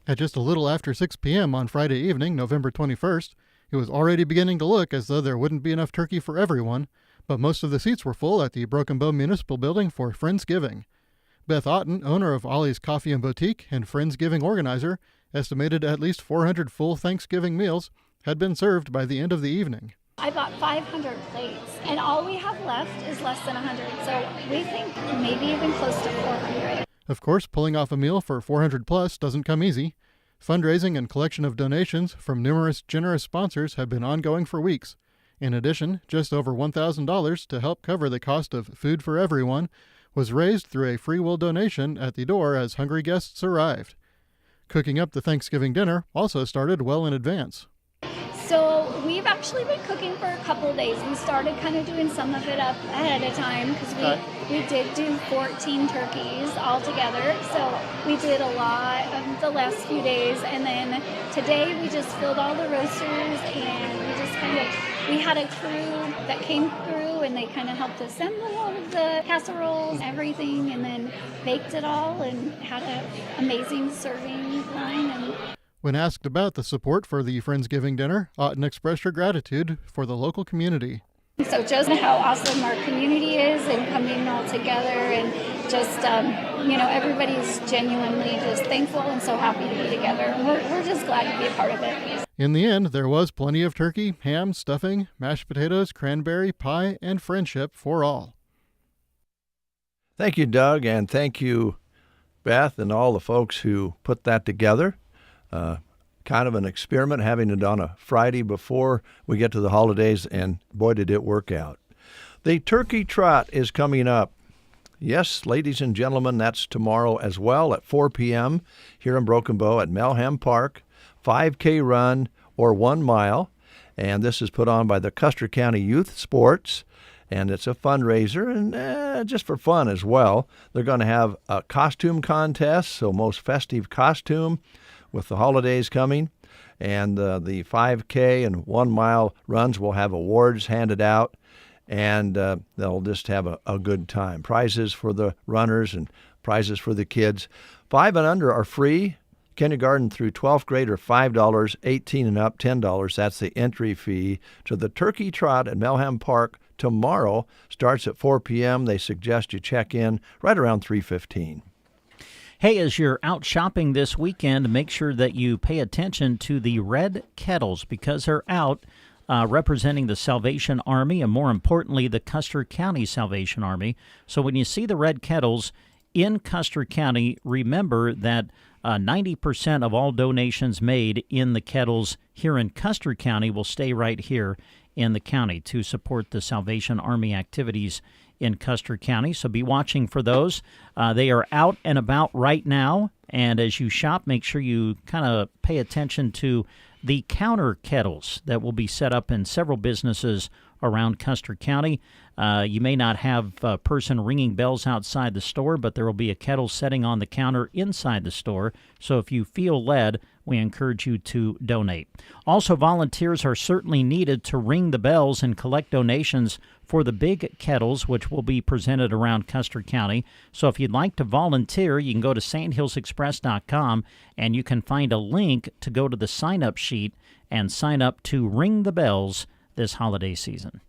At just a little after 6 p.m. on Friday evening, November 21st, it was already beginning to look as though there wouldn't be enough turkey for everyone, but most of the seats were full at the Broken Bow Municipal Building for Friendsgiving. Beth Otten, owner of Ollie's Coffee and Boutique and Friendsgiving organizer, estimated at least 400 full Thanksgiving meals had been served by the end of the evening. I bought 500 plates, and all we have left is less than 100, so we think maybe even close to 400. Of course, pulling off a meal for 400 plus doesn't come easy. Fundraising and collection of donations from numerous generous sponsors have been ongoing for weeks. In addition, just over $1,000 to help cover the cost of food for everyone was raised through a free will donation at the door as hungry guests arrived. Cooking up the Thanksgiving dinner also started well in advance. So we've actually been cooking for a couple of days. We started kind of doing some of it up ahead of time because we did do 14 turkeys all together. So we did a lot of the last few days. And then today we just filled all the roasters and we just we had a crew that came through and they kind of helped assemble all of the casseroles, everything, and then baked it all and had an amazing serving line. When asked about the support for the Friendsgiving dinner, Otten expressed her gratitude for the local community. So just how awesome our community is and coming all together and just, everybody's genuinely just thankful and so happy to be together. And we're just glad to be a part of it. In the end, there was plenty of turkey, ham, stuffing, mashed potatoes, cranberry, pie, and friendship for all. Thank you, Doug, and thank you, Beth, and all the folks who put that together. Kind of an experiment, having it on a Friday before we get to the holidays, and boy, did it work out. The Turkey Trot is coming up. Yes, ladies and gentlemen, that's tomorrow as well at 4 p.m. here in Broken Bow at Melham Park, 5K run or 1 mile, and this is put on by the Custer County Youth Sports, and it's a fundraiser and just for fun as well. They're going to have a costume contest, so most festive costume, with the holidays coming, and the 5K and 1 mile runs will have awards handed out, and they'll just have a good time. Prizes for the runners and prizes for the kids. 5 and under are free. Kindergarten through 12th grade are $5, 18 and up $10. That's the entry fee to the Turkey Trot at Melham Park tomorrow. Starts at 4 p.m. They suggest you check in right around 3:15. Hey, as you're out shopping this weekend, make sure that you pay attention to the red kettles because they're out representing the Salvation Army and, more importantly, the Custer County Salvation Army. So when you see the red kettles in Custer County, remember that 90% of all donations made in the kettles here in Custer County will stay right here in the county to support the Salvation Army activities in Custer County, so be watching for those. They are out and about right now, and as you shop, make sure you kind of pay attention to the counter kettles that will be set up in several businesses around Custer County. You may not have a person ringing bells outside the store, but there will be a kettle setting on the counter inside the store, so if you feel led, we encourage you to donate. Also, volunteers are certainly needed to ring the bells and collect donations for the big kettles, which will be presented around Custer County. So if you'd like to volunteer, you can go to sandhillsexpress.com and you can find a link to go to the sign-up sheet and sign up to ring the bells this holiday season.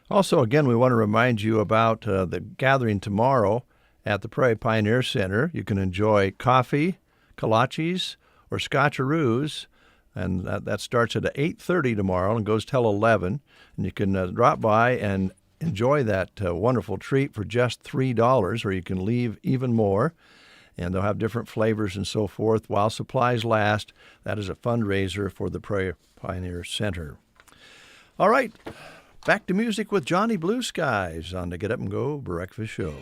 Also, again, we want to remind you about the gathering tomorrow at the Prairie Pioneer Center. You can enjoy coffee, kolaches, or scotcheroos, and that starts at 8:30 tomorrow and goes till 11. And you can drop by and enjoy that wonderful treat for just $3, or you can leave even more. And they'll have different flavors and so forth while supplies last. That is a fundraiser for the Prairie Pioneer Center. All right, back to music with Johnny Blue Skies on the Get Up and Go Breakfast Show.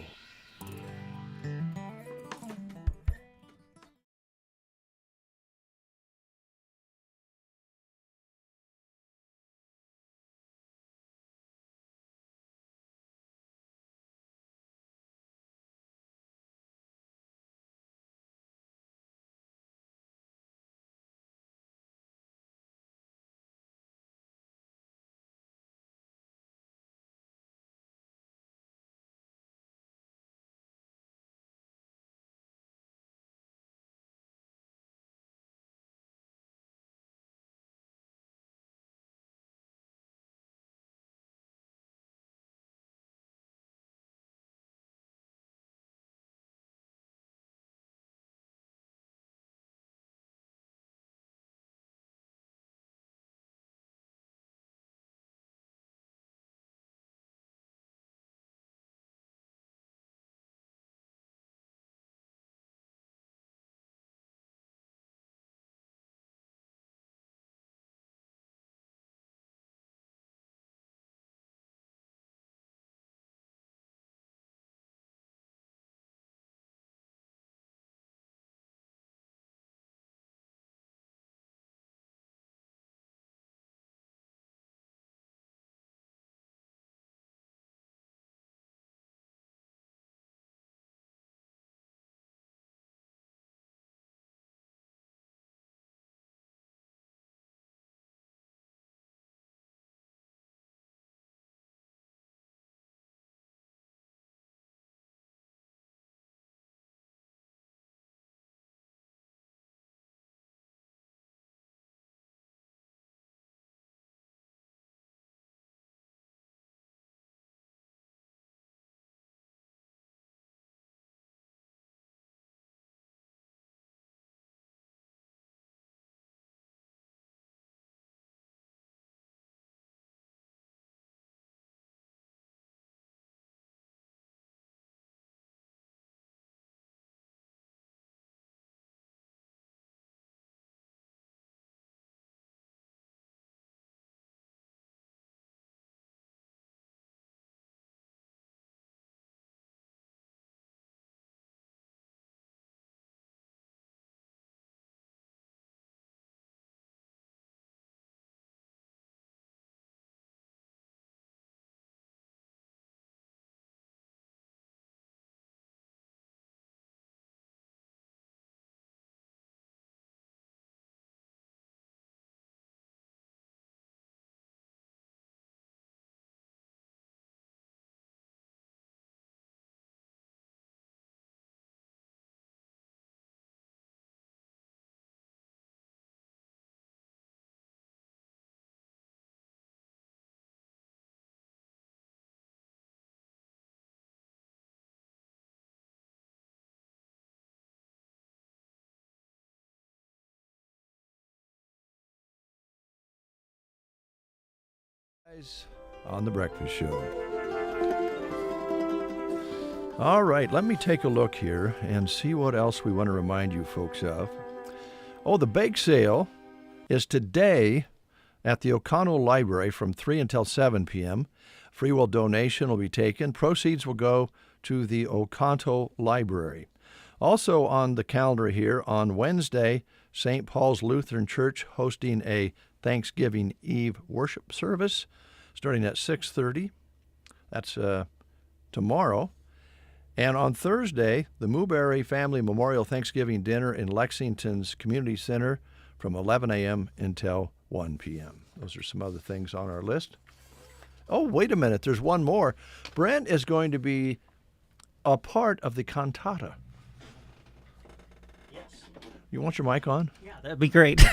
On the Breakfast Show. All right, let me take a look here and see what else we want to remind you folks of. Oh, the bake sale is today at the O'Connell Library from 3 until 7 p.m. Free will donation will be taken. Proceeds will go to the O'Connell Library. Also on the calendar here, on Wednesday, St. Paul's Lutheran Church hosting a Thanksgiving Eve worship service starting at 6:30. That's tomorrow. And on Thursday, the Mooberry Family Memorial Thanksgiving Dinner in Lexington's Community Center from 11 a.m. until 1 p.m. Those are some other things on our list. Oh, wait a minute. There's one more. Brent is going to be a part of the cantata. You want your mic on? Yeah, that'd be great.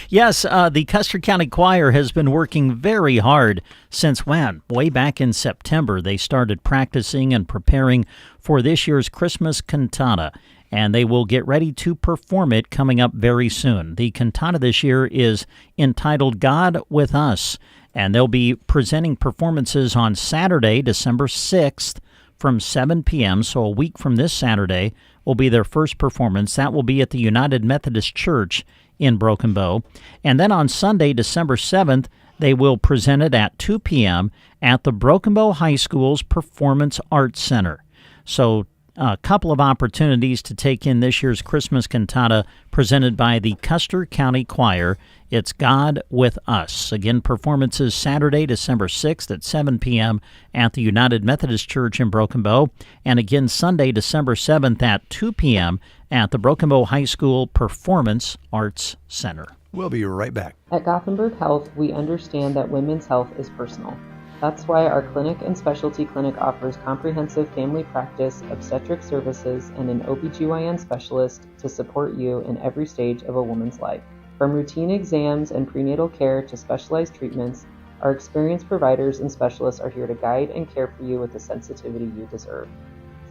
Yes, the Custer County Choir has been working very hard since when? Way back in September, they started practicing and preparing for this year's Christmas cantata, and they will get ready to perform it coming up very soon. The cantata this year is entitled God with Us, and they'll be presenting performances on Saturday, December 6th from 7 p.m., so a week from this Saturday will be their first performance. That will be at the United Methodist Church in Broken Bow. And then on Sunday, December 7th, they will present it at 2 p.m. at the Broken Bow High School's Performance Arts Center. So a couple of opportunities to take in this year's Christmas cantata presented by the Custer County Choir. It's God with Us. Again, performances Saturday, December 6th at 7 p.m. at the United Methodist Church in Broken Bow. And again, Sunday, December 7th at 2 p.m. at the Broken Bow High School Performance Arts Center. We'll be right back. At Gothenburg Health, we understand that women's health is personal. That's why our clinic and specialty clinic offers comprehensive family practice, obstetric services, and an OBGYN specialist to support you in every stage of a woman's life. From routine exams and prenatal care to specialized treatments, our experienced providers and specialists are here to guide and care for you with the sensitivity you deserve.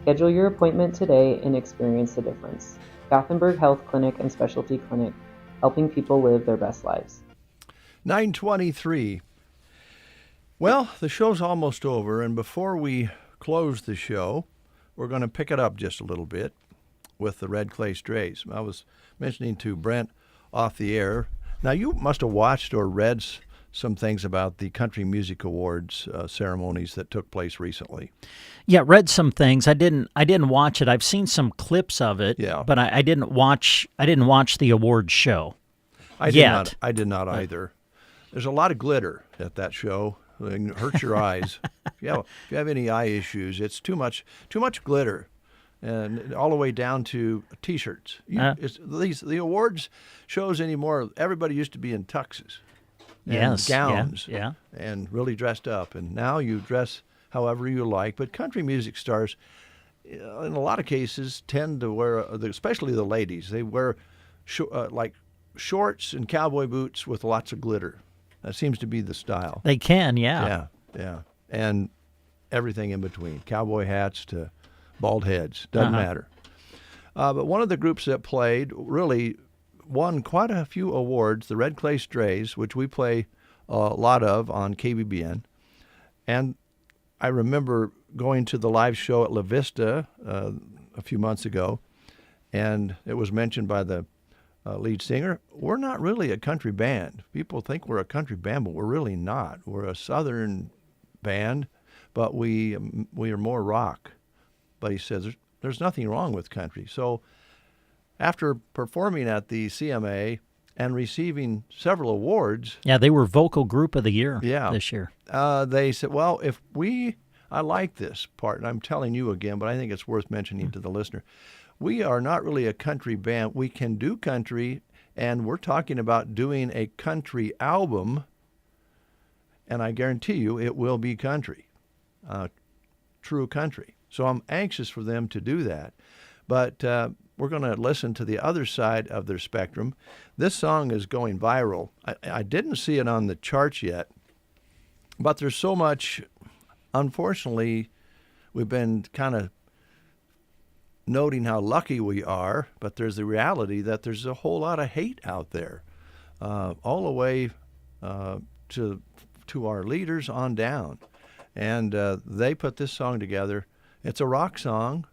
Schedule your appointment today and experience the difference. Gothenburg Health Clinic and Specialty Clinic, helping people live their best lives. 9:23. Well, the show's almost over, and before we close the show, we're going to pick it up just a little bit with the Red Clay Strays. I was mentioning to Brent off the air. Now, you must have watched or read some things about the Country Music Awards ceremonies that took place recently. Yeah, read some things. I didn't watch it. I've seen some clips of it. Yeah. But I didn't watch the awards show. I did not either. There's a lot of glitter at that show. It hurts your eyes. If you have any eye issues, it's too much glitter, and all the way down to T-shirts. The awards shows anymore. Everybody used to be in tuxes, and gowns, and really dressed up. And now you dress however you like. But country music stars, in a lot of cases, tend to wear, especially the ladies, they wear like shorts and cowboy boots with lots of glitter. That seems to be the style. They can, yeah. Yeah. And everything in between, cowboy hats to bald heads, doesn't matter. But one of the groups that played really won quite a few awards, the Red Clay Strays, which we play a lot of on KBBN. And I remember going to the live show at La Vista a few months ago, and it was mentioned by the lead singer, we're not really a country band. People think we're a country band, but we're really not. We're a southern band, but we are more rock. But he says there's nothing wrong with country. So after performing at the CMA and receiving several awards. Yeah, they were Vocal Group of the Year this year. They said, well, I like this part, and I'm telling you again, but I think it's worth mentioning to the listener. We are not really a country band. We can do country, and we're talking about doing a country album, and I guarantee you it will be country, true country. So I'm anxious for them to do that. But we're going to listen to the other side of their spectrum. This song is going viral. I didn't see it on the charts yet, but there's so much, unfortunately, we've been kind of noting how lucky we are, but there's the reality that there's a whole lot of hate out there, all the way to to our leaders on down. And they put this song together. It's a rock song,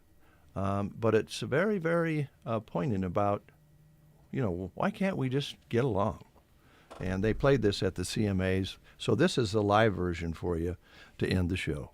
but it's very, very poignant about, why can't we just get along? And they played this at the CMAs. So this is the live version for you to end the show.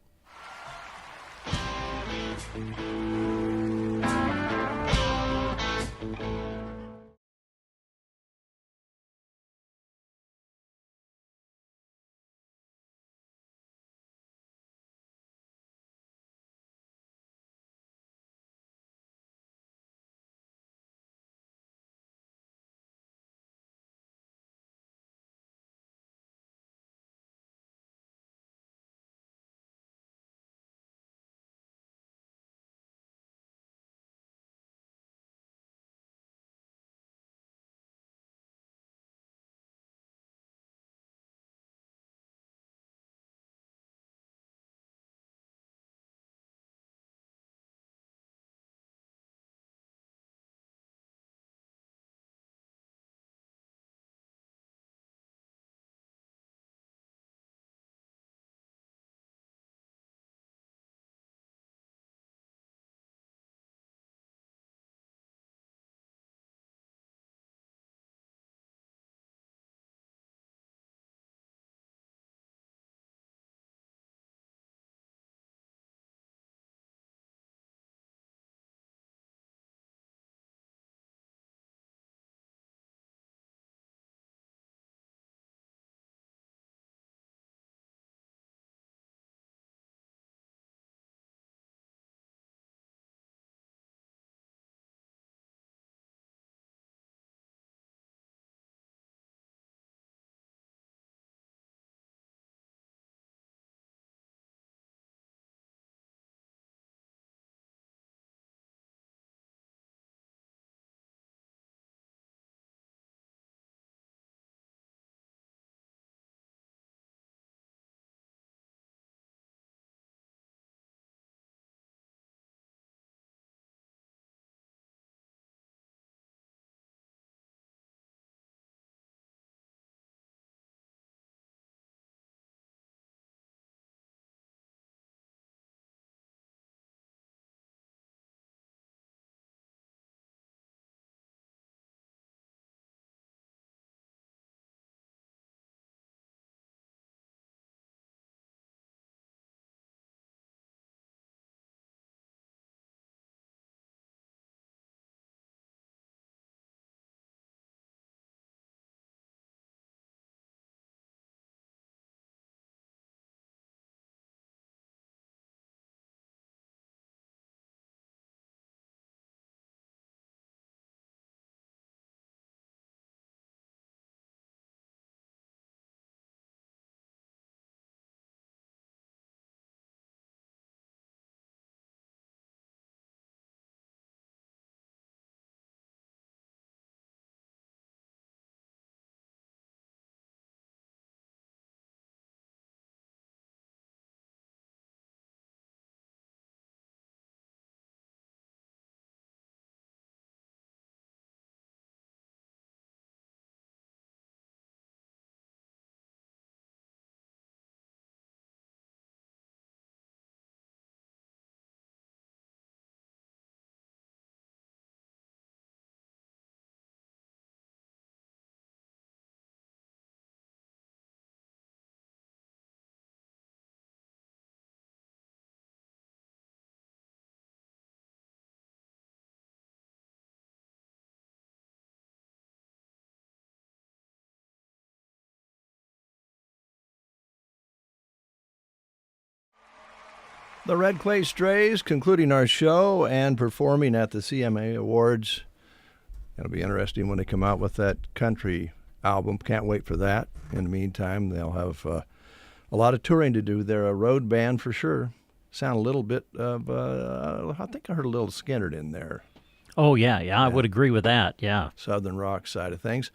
The Red Clay Strays concluding our show and performing at the CMA Awards. It'll be interesting when they come out with that country album. Can't wait for that. In the meantime, they'll have a lot of touring to do. They're a road band for sure. Sound a little bit of, I think I heard a little Skinner in there. Oh, yeah, I would agree with that, yeah. Southern rock side of things.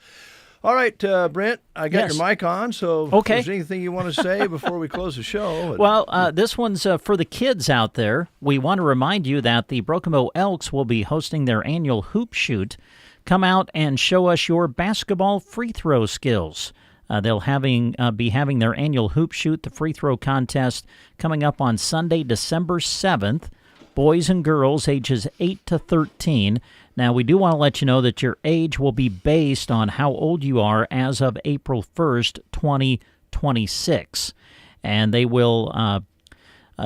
All right, Brent, I got your mic on, so okay. If there's anything you want to say before we close the show. Well, this one's for the kids out there. We want to remind you that the Broken Bow Elks will be hosting their annual hoop shoot. Come out and show us your basketball free throw skills. They'll be having their annual hoop shoot, the free throw contest, coming up on Sunday, December 7th. Boys and girls ages 8 to 13. Now, we do want to let you know that your age will be based on how old you are as of April 1st, 2026. And they will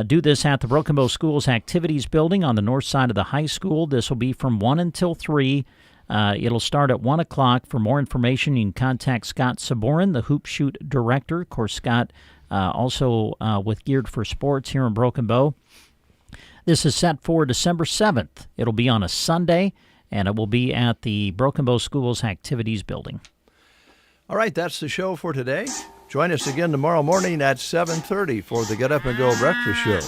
do this at the Broken Bow Schools Activities Building on the north side of the high school. This will be from 1 until 3. It'll start at 1 o'clock. For more information, you can contact Scott Saborin, the Hoop Shoot Director. Of course, Scott also with Geared for Sports here in Broken Bow. This is set for December 7th. It'll be on a Sunday, and it will be at the Broken Bow Schools Activities Building. All right, that's the show for today. Join us again tomorrow morning at 7:30 for the Get Up and Go Breakfast Show.